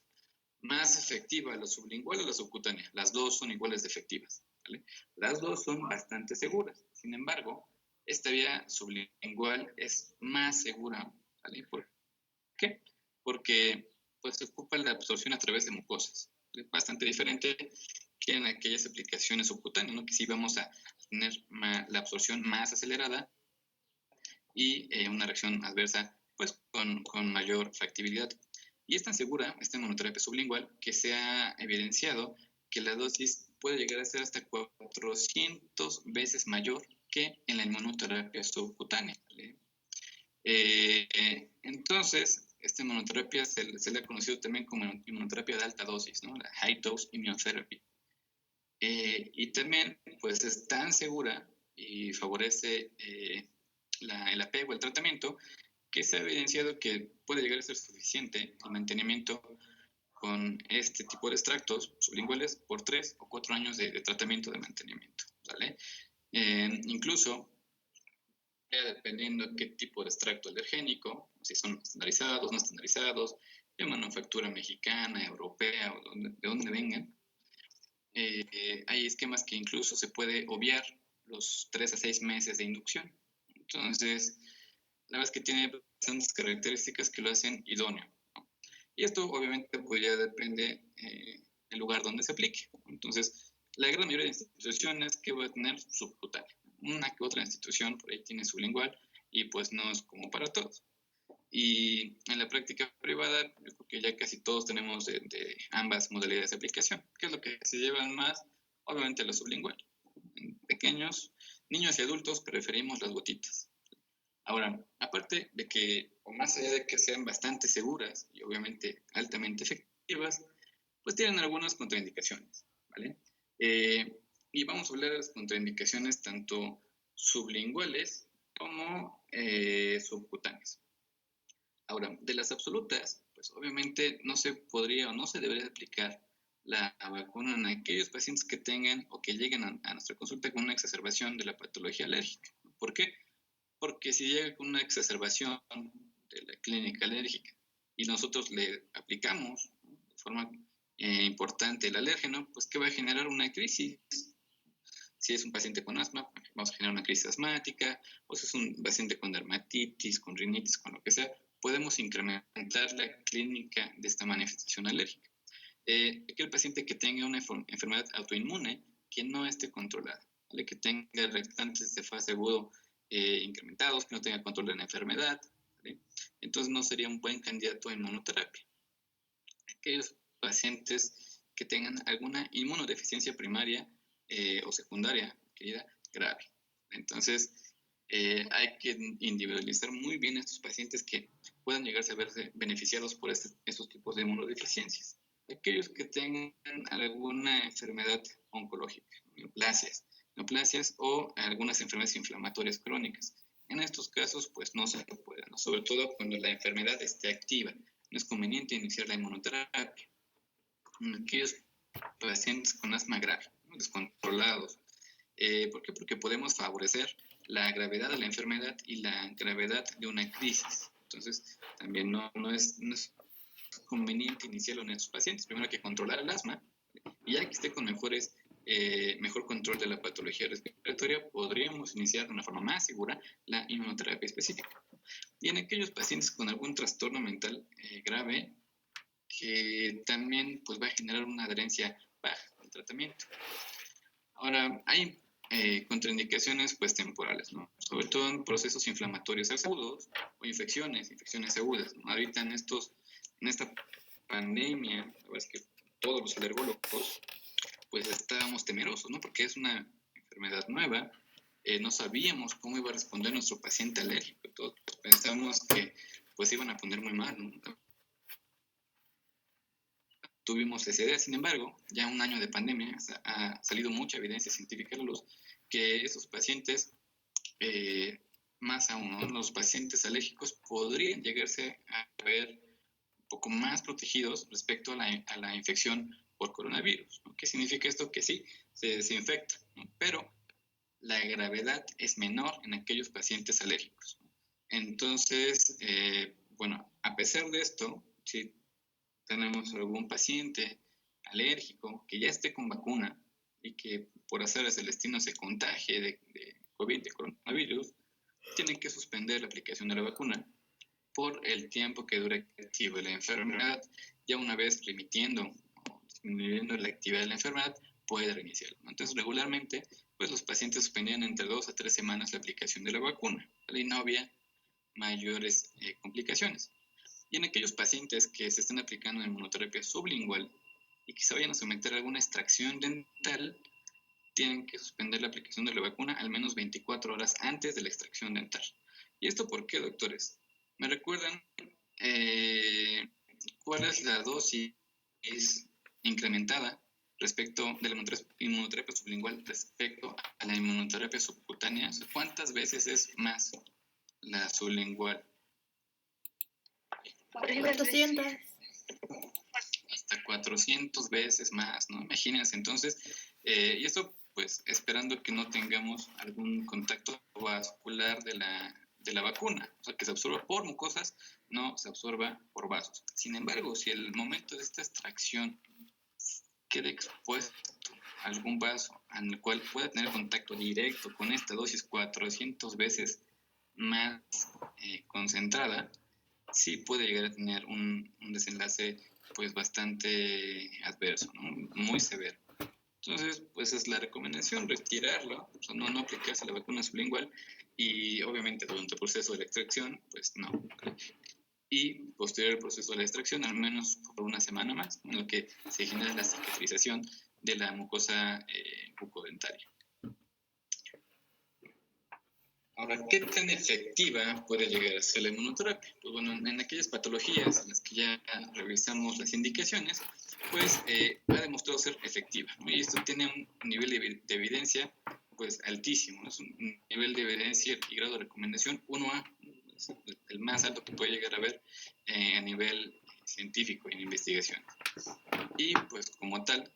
efectiva, la sublingual o la subcutánea? Las dos son iguales de efectivas, ¿vale? Las dos son bastante seguras. Sin embargo, esta vía sublingual es más segura, ¿vale? ¿Por qué? Porque pues, se ocupa la absorción a través de mucosas. Es bastante diferente que en aquellas aplicaciones subcutáneas, ¿no? Que sí vamos a tener la absorción más acelerada y una reacción adversa pues con mayor factibilidad. Y es tan segura esta inmunoterapia sublingual que se ha evidenciado que la dosis puede llegar a ser hasta 400 veces mayor que en la inmunoterapia subcutánea, ¿vale? Entonces, esta inmunoterapia se le ha conocido también como inmunoterapia de alta dosis, ¿no? La high dose immunotherapy. Y también pues es tan segura y favorece el apego al tratamiento que se ha evidenciado que puede llegar a ser suficiente el mantenimiento con este tipo de extractos sublinguales por 3 o 4 años de tratamiento de mantenimiento, ¿vale? Incluso, dependiendo de qué tipo de extracto alergénico, si son estandarizados, no estandarizados, de manufactura mexicana, europea o de donde vengan, hay esquemas que incluso se puede obviar los 3 a 6 meses de inducción. Entonces, la verdad es que tiene bastantes características que lo hacen idóneo, ¿no? Y esto obviamente pues ya depende del lugar donde se aplique. Entonces, la gran mayoría de instituciones que va a tener subcutánea. Una que otra institución por ahí tiene sublingual y pues no es como para todos. Y en la práctica privada, yo creo que ya casi todos tenemos de ambas modalidades de aplicación. ¿Qué es lo que se llevan más? Obviamente lo sublingual. En pequeños, niños y adultos preferimos las gotitas. Ahora, aparte de que, o más allá de que sean bastante seguras y obviamente altamente efectivas, pues tienen algunas contraindicaciones, ¿vale? Y vamos a hablar de las contraindicaciones tanto sublinguales como subcutáneas. Ahora, de las absolutas, pues obviamente no se podría o no se debería aplicar la vacuna en aquellos pacientes que tengan o que lleguen a nuestra consulta con una exacerbación de la patología alérgica. ¿Por qué? Porque si llega con una exacerbación de la clínica alérgica y nosotros le aplicamos, ¿no?, de forma importante el alérgeno, pues ¿qué va a generar? Una crisis. Si es un paciente con asma, vamos a generar una crisis asmática, o si es un paciente con dermatitis, con rinitis, con lo que sea, podemos incrementar la clínica de esta manifestación alérgica. Aquel paciente que tenga una enfermedad autoinmune que no esté controlada, ¿vale?, que tenga reactantes de fase agudo incrementados, que no tenga control de la enfermedad, ¿vale?, entonces no sería un buen candidato a inmunoterapia. Aquellos pacientes que tengan alguna inmunodeficiencia primaria o secundaria, querida, grave. Entonces, hay que individualizar muy bien a estos pacientes que puedan llegarse a verse beneficiados por estos tipos de inmunodeficiencias. Aquellos que tengan alguna enfermedad oncológica, neoplasias o algunas enfermedades inflamatorias crónicas. En estos casos, pues no se puede, ¿no?, sobre todo cuando la enfermedad esté activa. No es conveniente iniciar la inmunoterapia. Aquellos pacientes con asma grave, ¿no?, descontrolados. ¿Por qué? Porque podemos favorecer la gravedad de la enfermedad y la gravedad de una crisis. Entonces, también no es conveniente iniciarlo en estos pacientes. Primero hay que controlar el asma, y ya que esté con mejor control de la patología respiratoria, podríamos iniciar de una forma más segura la inmunoterapia específica. Y en aquellos pacientes con algún trastorno mental grave, que también pues va a generar una adherencia baja al tratamiento. Ahora, hay contraindicaciones pues temporales, ¿no?, sobre todo en procesos inflamatorios agudos o infecciones agudas, ¿no? Ahorita en esta pandemia, la verdad es que todos los alergólogos pues estábamos temerosos, ¿no?, porque es una enfermedad nueva, no sabíamos cómo iba a responder nuestro paciente alérgico, todos pensamos que pues iban a poner muy mal, ¿no? Tuvimos esa idea. Sin embargo, ya un año de pandemia ha salido mucha evidencia científica a la luz que esos pacientes, más aún, ¿no?, los pacientes alérgicos podrían llegarse a ver un poco más protegidos respecto a la infección por coronavirus, ¿no? ¿Qué significa esto? Que sí, se desinfecta, ¿no?, pero la gravedad es menor en aquellos pacientes alérgicos, ¿no? Entonces, bueno, a pesar de esto, si tenemos algún paciente alérgico que ya esté con vacuna y que por azares del destino se contagie de COVID, de coronavirus, tienen que suspender la aplicación de la vacuna por el tiempo que dure activo la enfermedad. Ya una vez remitiendo o disminuyendo la actividad de la enfermedad, puede reiniciarlo. Entonces, regularmente, pues los pacientes suspendían entre 2 a 3 semanas la aplicación de la vacuna, ¿vale?, y no había mayores complicaciones. Y en aquellos pacientes que se están aplicando inmunoterapia sublingual y que se vayan a someter a alguna extracción dental, tienen que suspender la aplicación de la vacuna al menos 24 horas antes de la extracción dental. ¿Y esto por qué, doctores? ¿Me recuerdan cuál es la dosis incrementada respecto de la inmunoterapia sublingual respecto a la inmunoterapia subcutánea? ¿Cuántas veces es más la sublingual? 400. Hasta 400 veces más, ¿no? Imagínense. Entonces, y esto pues esperando que no tengamos algún contacto vascular de la vacuna, o sea, que se absorba por mucosas, no se absorba por vasos. Sin embargo, si el momento de esta extracción queda expuesto a algún vaso en el cual pueda tener contacto directo con esta dosis 400 veces más concentrada, sí puede llegar a tener un desenlace pues bastante adverso, ¿no?, muy severo. Entonces, pues es la recomendación, retirarlo, o sea, no aplicarse la vacuna sublingual, y obviamente durante el proceso de la extracción, pues no. Y posterior al proceso de la extracción, al menos por una semana más, en lo que se genera la cicatrización de la mucosa bucodentaria. Ahora, ¿qué tan efectiva puede llegar a ser la inmunoterapia? Pues bueno, en aquellas patologías en las que ya revisamos las indicaciones, pues ha demostrado ser efectiva, ¿no? Y esto tiene un nivel de evidencia pues altísimo, ¿no? Es un nivel de evidencia y grado de recomendación 1A, es el más alto que puede llegar a haber a nivel científico en investigación. Y pues como tal,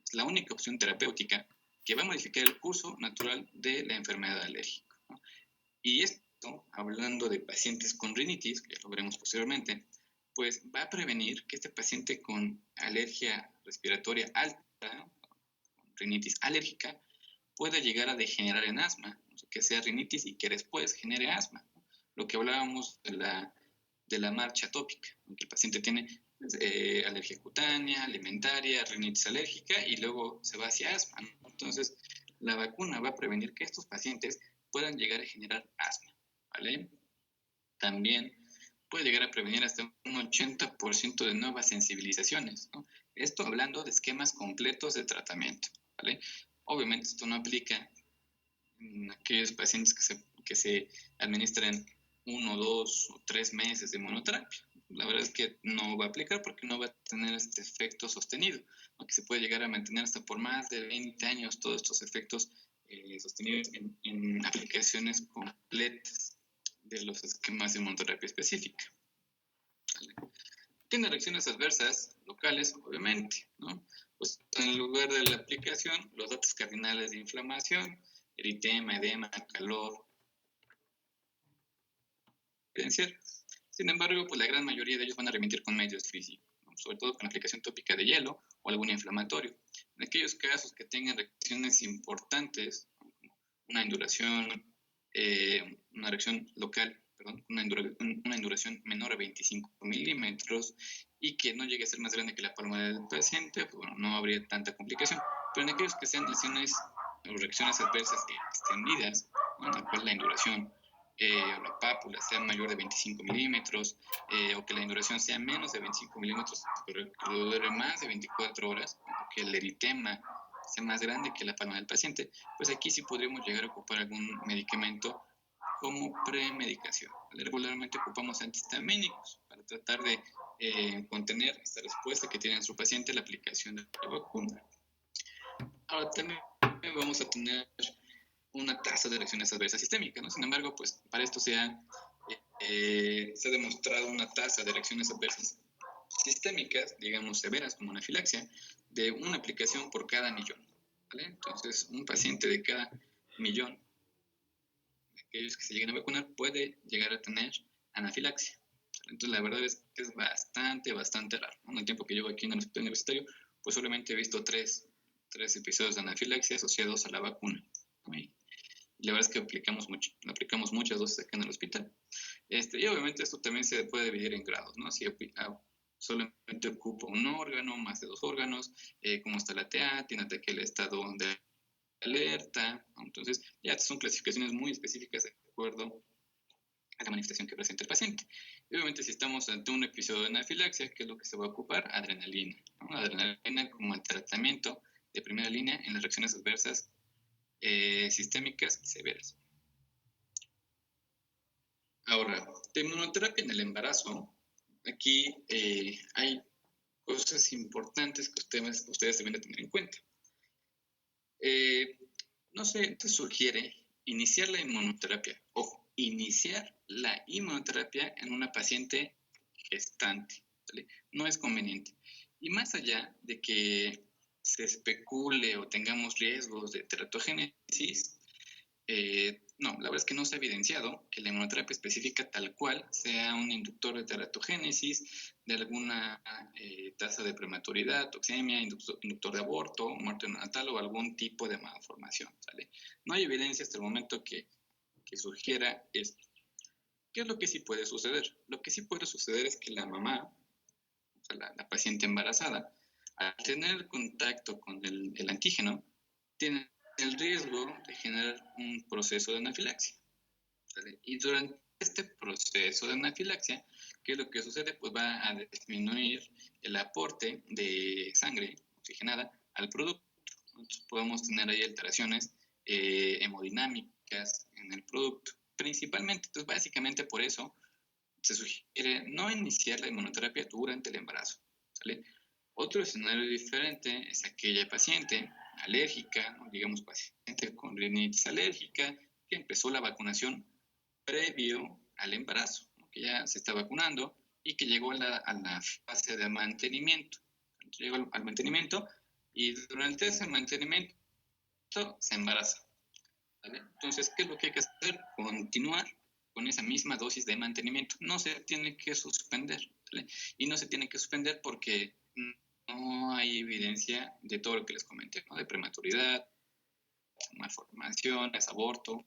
es la única opción terapéutica que va a modificar el curso natural de la enfermedad alérgica, ¿no? Y esto, hablando de pacientes con rinitis, que lo veremos posteriormente, pues va a prevenir que este paciente con alergia respiratoria alta, con rinitis alérgica, pueda llegar a degenerar en asma, o sea, que sea rinitis y que después genere asma, ¿no? Lo que hablábamos de la marcha atópica, que el paciente tiene alergia cutánea, alimentaria, rinitis alérgica y luego se va hacia asma, ¿no? Entonces, la vacuna va a prevenir que estos pacientes puedan llegar a generar asma, ¿vale? También puede llegar a prevenir hasta un 80% de nuevas sensibilizaciones, ¿no? Esto hablando de esquemas completos de tratamiento, ¿vale? Obviamente esto no aplica en aquellos pacientes que se administran 1, 2 o 3 meses de monoterapia. La verdad es que no va a aplicar porque no va a tener este efecto sostenido, ¿no? Que se puede llegar a mantener hasta por más de 20 años todos estos efectos sostenidos en aplicaciones completas de los esquemas de monoterapia específica. ¿Vale? Tiene reacciones adversas locales, obviamente, ¿no? Pues en lugar de la aplicación, los datos cardinales de inflamación, eritema, edema, calor, evidenciar. Sin embargo, pues la gran mayoría de ellos van a remitir con medios físicos, ¿no? Sobre todo con la aplicación tópica de hielo o algún inflamatorio. En aquellos casos que tengan reacciones importantes, ¿no? Como una induración, una reacción local, perdón, una induración menor a 25 milímetros y que no llegue a ser más grande que la palma del paciente, pues bueno, no habría tanta complicación. Pero en aquellos que sean lesiones o reacciones adversas extendidas, ¿no? En la cual la induración o la pápula sea mayor de 25 milímetros, o que la induración sea menos de 25 milímetros, pero que dure más de 24 horas, o que el eritema sea más grande que la palma del paciente, pues aquí sí podríamos llegar a ocupar algún medicamento como premedicación. Regularmente ocupamos antihistamínicos para tratar de contener esta respuesta que tiene nuestro paciente a la aplicación de la vacuna. Ahora también vamos a tener una tasa de reacciones adversas sistémicas, ¿no? Sin embargo, pues para esto se ha demostrado una tasa de reacciones adversas sistémicas, digamos severas como anafilaxia, de una aplicación por cada millón, ¿vale? Entonces, un paciente de cada millón de aquellos que se llegan a vacunar puede llegar a tener anafilaxia. Entonces, la verdad es que es bastante raro, ¿no? En el tiempo que llevo aquí en el hospital universitario, pues solamente he visto tres episodios de anafilaxia asociados a la vacuna, ¿no? Y la verdad es que aplicamos muchas dosis acá en el hospital. Y obviamente esto también se puede dividir en grados, ¿no? Si solamente ocupa un órgano, más de 2 órganos, cómo está la TA, tiene el estado de alerta, ¿no? Entonces ya son clasificaciones muy específicas de acuerdo a la manifestación que presenta el paciente. Y obviamente si estamos ante un episodio de anafilaxia, ¿qué es lo que se va a ocupar? Adrenalina, ¿no? Adrenalina como el tratamiento de primera línea en las reacciones adversas sistémicas severas. Ahora, de inmunoterapia en el embarazo, aquí hay cosas importantes que ustedes deben de tener en cuenta. No se te sugiere iniciar la inmunoterapia, ojo, iniciar la inmunoterapia en una paciente gestante, ¿vale? No es conveniente. Y más allá de que se especule o tengamos riesgos de teratogénesis, no, la verdad es que no se ha evidenciado que la inmunoterapia específica tal cual sea un inductor de teratogénesis, de alguna tasa de prematuridad, toxemia, inductor de aborto, muerte neonatal o algún tipo de malformación, ¿sale? No hay evidencia hasta el momento que sugiera esto. ¿Qué es lo que sí puede suceder? Lo que sí puede suceder es que la mamá, o sea, la paciente embarazada, al tener contacto con el antígeno, tiene el riesgo de generar un proceso de anafilaxia, ¿vale? Y durante este proceso de anafilaxia, ¿qué es lo que sucede? Pues va a disminuir el aporte de sangre oxigenada al producto. Entonces podemos tener ahí alteraciones hemodinámicas en el producto, principalmente. Entonces, básicamente por eso se sugiere no iniciar la inmunoterapia durante el embarazo, ¿vale? Otro escenario diferente es aquella paciente alérgica, ¿no? Digamos paciente con rinitis alérgica, que empezó la vacunación previo al embarazo, ¿no? Que ya se está vacunando y que llegó a la fase de mantenimiento. Llegó al mantenimiento y durante ese mantenimiento se embaraza. ¿Vale? Entonces, ¿qué es lo que hay que hacer? Continuar con esa misma dosis de mantenimiento. No se tiene que suspender. ¿Vale? Y no se tiene que suspender porque no hay evidencia de todo lo que les comenté, ¿no? De prematuridad, malformaciones, aborto.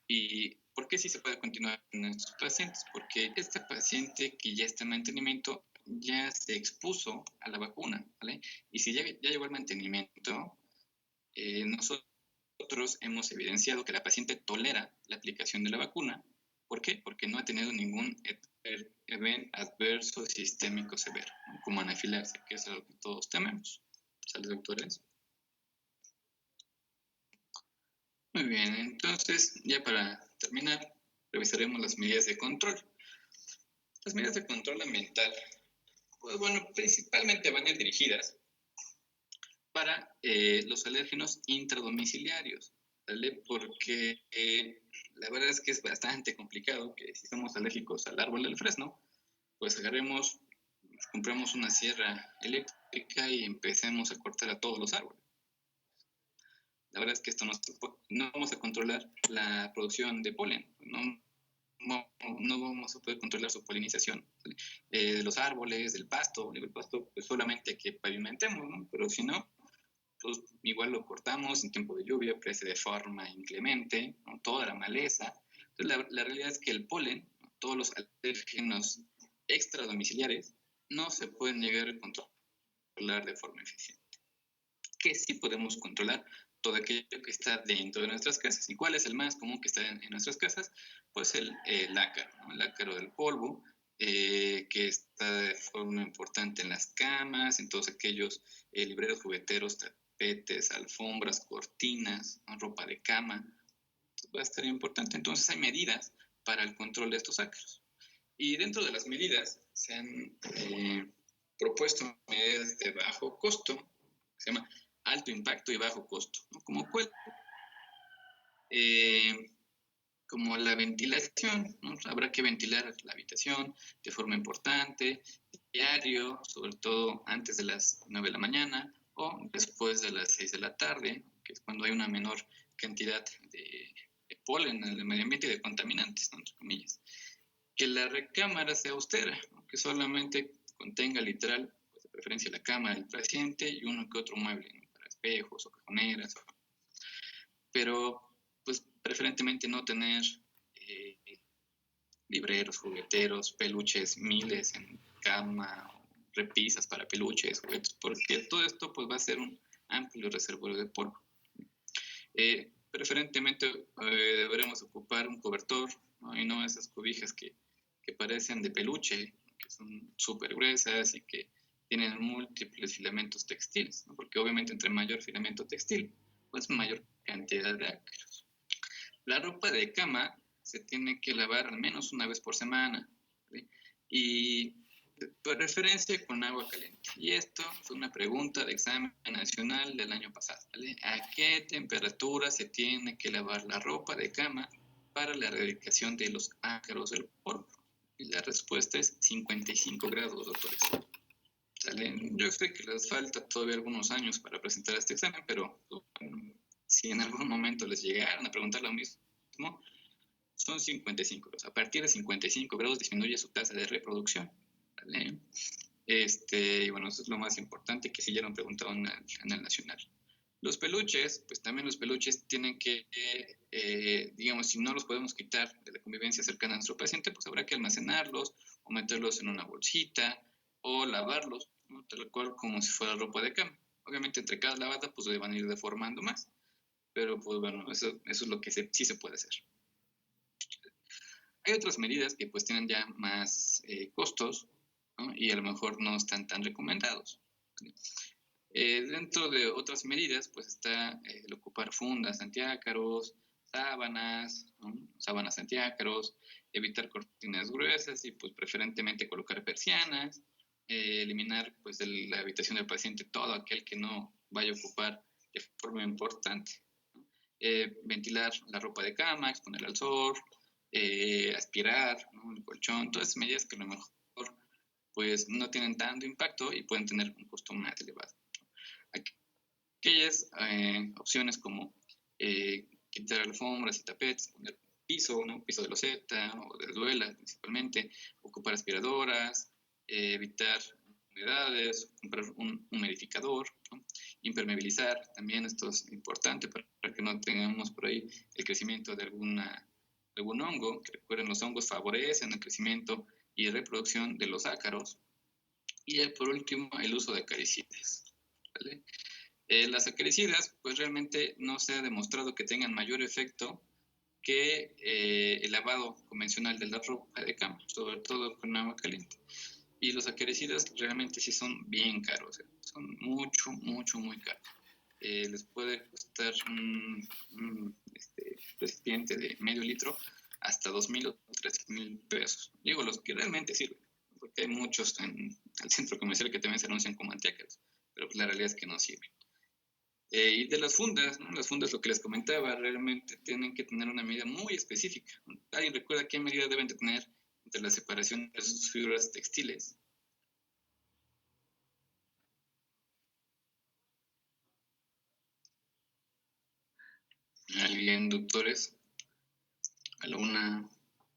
¿Y por qué sí se puede continuar con estos pacientes? Porque este paciente que ya está en mantenimiento ya se expuso a la vacuna, ¿vale? Y si ya llegó al mantenimiento, nosotros hemos evidenciado que la paciente tolera la aplicación de la vacuna. ¿Por qué? Porque no ha tenido ningún evento adverso sistémico severo, ¿no? Como anafilaxia, que es algo que todos tememos. ¿Sale, doctores? Muy bien, entonces, ya para terminar, revisaremos las medidas de control. Las medidas de control ambiental, pues bueno, principalmente van a ir dirigidas para los alérgenos intradomiciliarios, ¿vale? Porque la verdad es que es bastante complicado que si somos alérgicos al árbol del fresno, pues agarremos, compremos una sierra eléctrica y empecemos a cortar a todos los árboles. La verdad es que esto no vamos a controlar la producción de polen, no vamos a poder controlar su polinización de los árboles, del pasto. El pasto pues solamente que pavimentemos, ¿no? Pero si no, pues igual lo cortamos en tiempo de lluvia, crece de forma inclemente, ¿no? Toda la maleza. Entonces la realidad es que el polen, ¿no? Todos los alérgenos extradomiciliares, no se pueden llegar a controlar de forma eficiente. ¿Qué sí podemos controlar? Todo aquello que está dentro de nuestras casas. ¿Y cuál es el más común que está en nuestras casas? Pues el ácaro, ¿no? El ácaro del polvo, que está de forma importante en las camas, en todos aquellos libreros jugueteros, tapetes, alfombras, cortinas, ¿no? Ropa de cama. Entonces va a estar importante. Entonces hay medidas para el control de estos ácaros. Y dentro de las medidas se han propuesto medidas de bajo costo, se llama alto impacto y bajo costo, ¿no? Como la ventilación, ¿no? Habrá que ventilar la habitación de forma importante, diario, sobre todo antes de las 9 de la mañana o después de las 6 de la tarde, que es cuando hay una menor cantidad de polen en el medio ambiente y de contaminantes, ¿no? Entre comillas. Que la recámara sea austera, ¿no? Que solamente contenga literal, pues, de preferencia la cama del paciente y uno que otro mueble, ¿no? Para espejos o cajoneras, pero pues preferentemente no tener libreros, jugueteros, peluches, miles en cama, repisas para peluches, juguetes, porque todo esto pues va a ser un amplio reservorio de polvo. Preferentemente deberemos ocupar un cobertor, ¿no? Y no esas cobijas que parecen de peluche, que son súper gruesas y que tienen múltiples filamentos textiles, ¿no? Porque obviamente entre mayor filamento textil, pues mayor cantidad de ácaros. La ropa de cama se tiene que lavar al menos una vez por semana, ¿sí? Y de preferencia con agua caliente. Y esto fue una pregunta de examen nacional del año pasado, ¿vale? ¿A qué temperatura se tiene que lavar la ropa de cama para la erradicación de los ácaros del polvo? Y la respuesta es 55 grados, doctores. ¿Sale? Yo sé que les falta todavía algunos años para presentar este examen, pero bueno, si en algún momento les llegaran a preguntar lo mismo, son 55 grados. A partir de 55 grados disminuye su tasa de reproducción, ¿vale? Y bueno, eso es lo más importante que sí ya lo han preguntado en el nacional. Los peluches, pues también los peluches tienen que, digamos, si no los podemos quitar de la convivencia cercana a nuestro paciente, pues habrá que almacenarlos o meterlos en una bolsita o lavarlos, ¿no? Tal cual como si fuera ropa de cama. Obviamente entre cada lavada pues se van a ir deformando más, pero pues bueno, eso es lo que sí se puede hacer. Hay otras medidas que pues tienen ya más costos, ¿no? Y a lo mejor no están tan recomendados. Dentro de otras medidas, pues está el ocupar fundas antiácaros, sábanas, ¿no? Sábanas antiácaros, evitar cortinas gruesas y pues preferentemente colocar persianas, eliminar pues de la habitación del paciente todo aquel que no vaya a ocupar de forma importante, ¿no? Ventilar la ropa de cama, exponerla al sol, aspirar, ¿no? El colchón, todas esas medidas que a lo mejor pues no tienen tanto impacto y pueden tener un costo más elevado. Aquellas opciones como quitar alfombras y tapetes, poner piso, ¿no? Piso de loseta o de duela principalmente, ocupar aspiradoras, evitar humedades, comprar un humidificador, ¿no? Impermeabilizar, también esto es importante para que no tengamos por ahí el crecimiento de algún hongo, que recuerden los hongos favorecen el crecimiento y reproducción de los ácaros. Y por último, el uso de acaricidas, ¿vale? Las acaricidas, pues realmente no se ha demostrado que tengan mayor efecto que el lavado convencional de la ropa de cama, sobre todo con agua caliente. Y los acaricidas realmente sí son bien caros, son mucho, mucho, muy caros. Les puede costar un recipiente de medio litro hasta 2,000 o 3,000 pesos. Digo, los que realmente sirven, porque hay muchos en el centro comercial que también se anuncian como antiácaros, pero pues la realidad es que no sirven. Y de las fundas, ¿no? Las fundas, lo que les comentaba, realmente tienen que tener una medida muy específica. ¿Alguien recuerda qué medida deben de tener entre la separación de sus fibras textiles? ¿Alguien, doctores? A la una,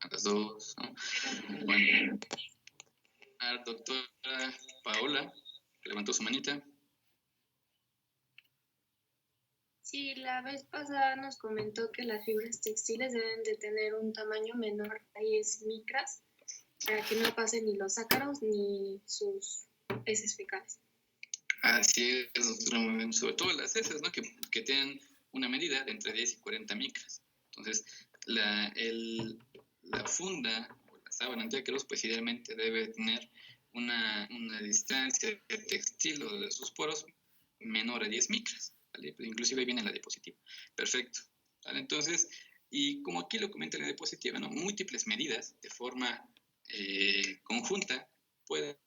a las dos, ¿no? Bueno, a la doctora Paola, que levantó su manita. Sí, la vez pasada nos comentó que las fibras textiles deben de tener un tamaño menor a 10 micras para que no pasen ni los ácaros ni sus heces fecales. Así es, doctora, muy bien. Sobre todo las heces, ¿no? Que tienen una medida de entre 10 y 40 micras. Entonces, la funda o la sábana antiácaros, pues idealmente debe tener una distancia de textil o de sus poros menor a 10 micras, ¿vale? Pues inclusive viene en la diapositiva. Perfecto, ¿vale? Entonces, y como aquí lo comenta en la diapositiva, ¿no? Múltiples medidas de forma conjunta pueden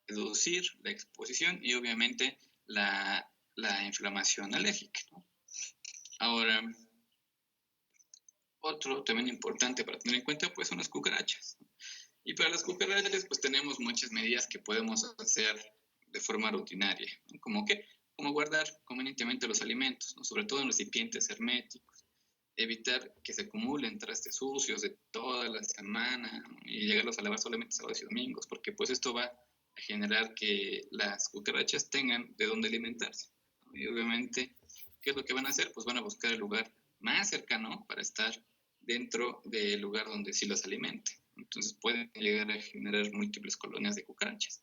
reducir la exposición y obviamente la inflamación alérgica, ¿no? Ahora, otro también importante para tener en cuenta pues son las cucarachas, ¿no? Y para las cucarachas pues tenemos muchas medidas que podemos hacer de forma rutinaria, ¿no? Como guardar convenientemente los alimentos, ¿no? Sobre todo en recipientes herméticos, evitar que se acumulen trastes sucios de toda la semana, ¿no? Y llegarlos a lavar solamente sábados y domingos, porque pues esto va a generar que las cucarachas tengan de dónde alimentarse, ¿no? Y obviamente, ¿qué es lo que van a hacer? Pues van a buscar el lugar más cercano para estar dentro del lugar donde sí los alimente. Entonces pueden llegar a generar múltiples colonias de cucarachas.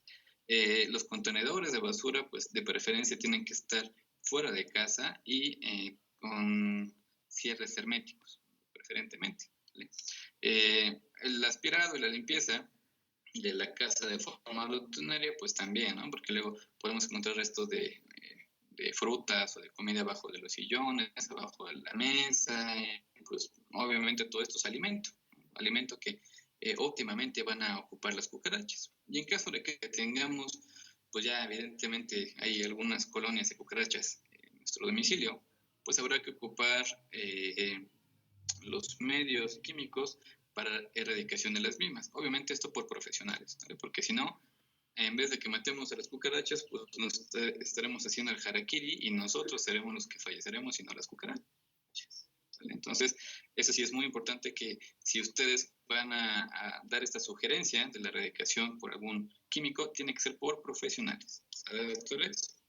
Los contenedores de basura, pues de preferencia tienen que estar fuera de casa y con cierres herméticos, preferentemente, ¿vale? El aspirado y la limpieza de la casa de forma rutinaria, pues también, ¿no? Porque luego podemos encontrar restos de frutas o de comida abajo de los sillones, abajo de la mesa, pues obviamente todo esto es alimento, ¿no? Alimento que óptimamente van a ocupar las cucarachas. Y en caso de que tengamos, pues ya evidentemente hay algunas colonias de cucarachas en nuestro domicilio, pues habrá que ocupar los medios químicos para erradicación de las mismas. Obviamente esto por profesionales, ¿vale? Porque si no, en vez de que matemos a las cucarachas, pues nos estaremos haciendo el harakiri y nosotros seremos los que falleceremos y no las cucarachas, ¿vale? Entonces, eso sí es muy importante que si ustedes van a dar esta sugerencia de la erradicación por algún químico, tiene que ser por profesionales, ¿sabes, doctores?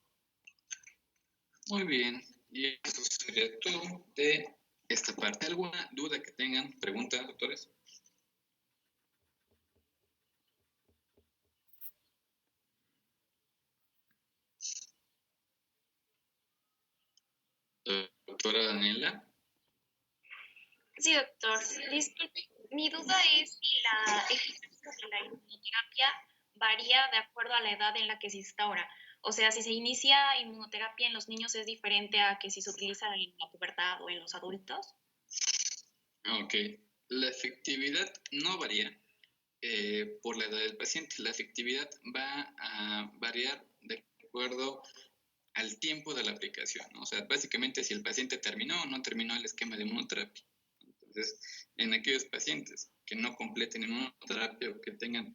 Muy bien, y eso sería todo de esta parte. ¿Alguna duda que tengan? ¿Preguntas, doctores? Doctora Daniela. Sí, doctor. Disculpe, mi duda es si la eficacia de la inmunoterapia varía de acuerdo a la edad en la que se instaura. O sea, si se inicia inmunoterapia en los niños es diferente a que si se utiliza en la pubertad o en los adultos. Ok. La efectividad no varía por la edad del paciente. La efectividad va a variar de acuerdo al tiempo de la aplicación, ¿no? O sea, básicamente si el paciente terminó o no terminó el esquema de inmunoterapia. Entonces, en aquellos pacientes que no completen inmunoterapia o que tengan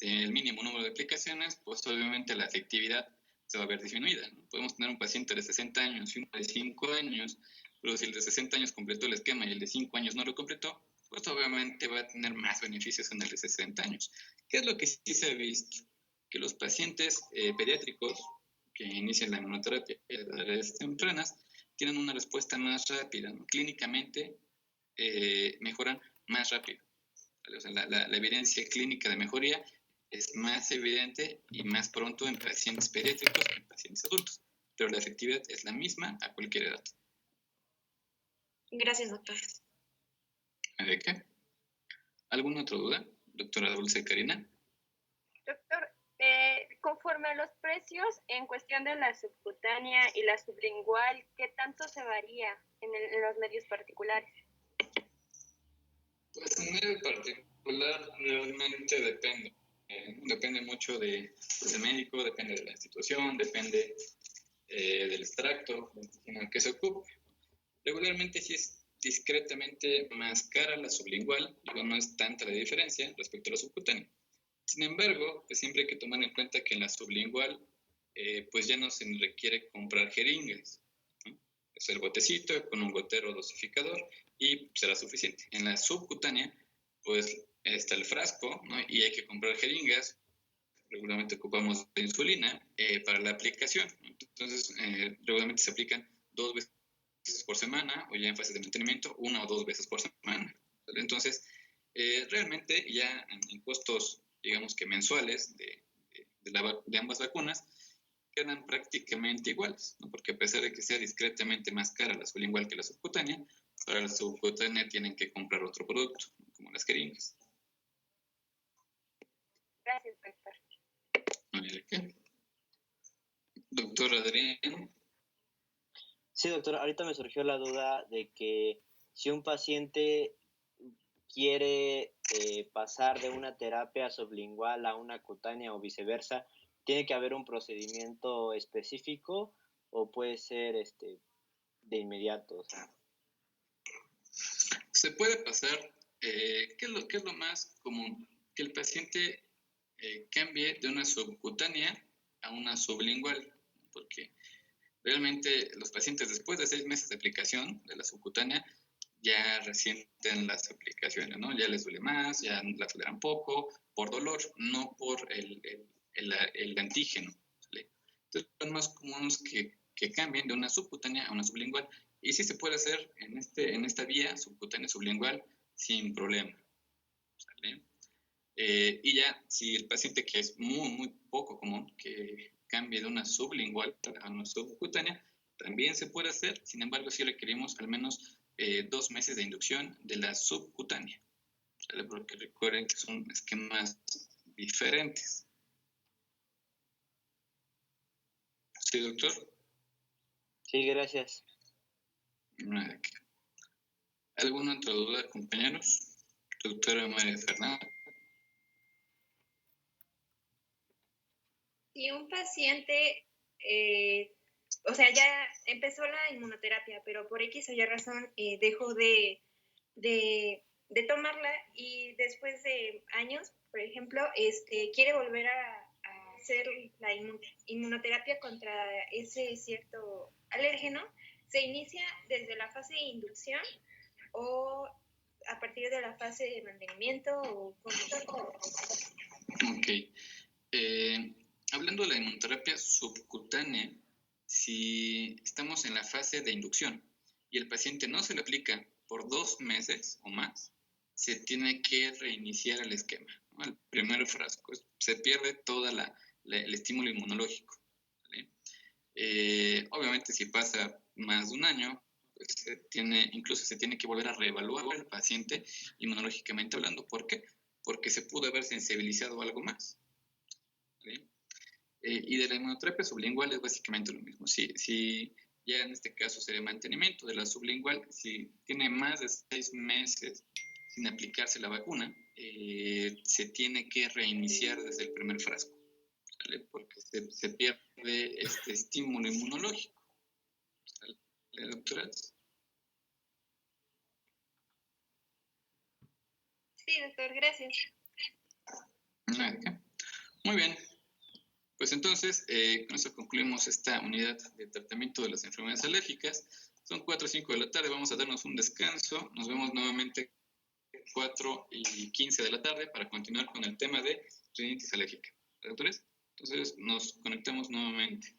el mínimo número de aplicaciones, pues obviamente la efectividad se va a ver disminuida, ¿no? Podemos tener un paciente de 60 años y uno de 5 años, pero si el de 60 años completó el esquema y el de 5 años no lo completó, pues obviamente va a tener más beneficios en el de 60 años. ¿Qué es lo que sí se ha visto? Que los pacientes pediátricos que inician la inmunoterapia en edades tempranas tienen una respuesta más rápida, ¿no? Clínicamente mejoran más rápido. ¿Vale? O sea, la evidencia clínica de mejoría es más evidente y más pronto en pacientes pediátricos que en pacientes adultos, pero la efectividad es la misma a cualquier edad. Gracias, doctor. ¿De qué? ¿Alguna otra duda, doctora Dulce Karina? Doctor, conforme a los precios en cuestión de la subcutánea y la sublingual, ¿qué tanto se varía en los medios particulares? Pues en medio particular realmente depende. Depende mucho del médico, depende de la institución, depende del extracto en el que se ocupe. Regularmente sí es discretamente más cara la sublingual, pero no es tanta la diferencia respecto a la subcutánea. Sin embargo, pues siempre hay que tomar en cuenta que en la sublingual pues ya no se requiere comprar jeringas, ¿no? Es el botecito con un gotero dosificador y será suficiente. En la subcutánea pues está el frasco, ¿no? Y hay que comprar jeringas. Regularmente ocupamos de insulina para la aplicación. Entonces, regularmente se aplican 2 veces por semana o ya en fase de mantenimiento 1 o 2 veces por semana. Entonces, realmente ya en costos, digamos que mensuales de ambas vacunas, quedan prácticamente iguales, ¿no? Porque a pesar de que sea discretamente más cara la sublingual que la subcutánea, para la subcutánea tienen que comprar otro producto, ¿no? Como las jeringas. Gracias, doctor. ¿De qué? Doctor Adrián. Sí, doctor, ahorita me surgió la duda de que si un paciente quiere pasar de una terapia sublingual a una cutánea o viceversa, ¿tiene que haber un procedimiento específico o puede ser de inmediato? O sea, Se puede pasar, ¿qué es lo más común? Que el paciente cambie de una subcutánea a una sublingual, porque realmente los pacientes después de 6 meses de aplicación de la subcutánea ya resienten las aplicaciones, ¿no? Ya les duele más, ya la toleran poco, por dolor, no por el antígeno, ¿vale? Entonces son más comunes que cambien de una subcutánea a una sublingual. Y sí se puede hacer en esta vía subcutánea sublingual sin problema, ¿vale? Y ya, si el paciente que es muy, muy poco común que cambie de una sublingual a una subcutánea, también se puede hacer. Sin embargo, sí requerimos al menos 2 meses de inducción de la subcutánea, ¿vale? Porque recuerden que son esquemas diferentes. ¿Sí, doctor? sí, gracias. ¿Alguna otra duda, compañeros? Doctora María Fernanda. Si un paciente, o sea, ya empezó la inmunoterapia, pero por X o Y razón dejó de tomarla y después de años, por ejemplo, quiere volver a hacer la inmunoterapia contra ese cierto alérgeno, ¿se inicia desde la fase de inducción o a partir de la fase de mantenimiento o cómo? Ok. Hablando de la inmunoterapia subcutánea, si estamos en la fase de inducción y el paciente no se le aplica por 2 meses o más, se tiene que reiniciar el esquema, ¿no? El primer frasco. Se pierde todo el estímulo inmunológico, ¿vale? Obviamente si pasa más de un año, pues incluso se tiene que volver a reevaluar al paciente inmunológicamente hablando. ¿Por qué? Porque se pudo haber sensibilizado algo más, ¿vale? Y de la inmunoterapia sublingual es básicamente lo mismo. Si ya en este caso sería mantenimiento de la sublingual, si tiene más de 6 meses sin aplicarse la vacuna, se tiene que reiniciar desde el primer frasco, ¿vale? Porque se pierde este estímulo inmunológico. ¿Sale, doctoras? Sí, doctor, gracias. Ok. Muy bien. Pues entonces, con eso concluimos esta unidad de tratamiento de las enfermedades alérgicas. Son 4 o 5 de la tarde, vamos a darnos un descanso. Nos vemos nuevamente 4:15 de la tarde para continuar con el tema de rinitis alérgica. ¿Doctores? Entonces nos conectamos nuevamente.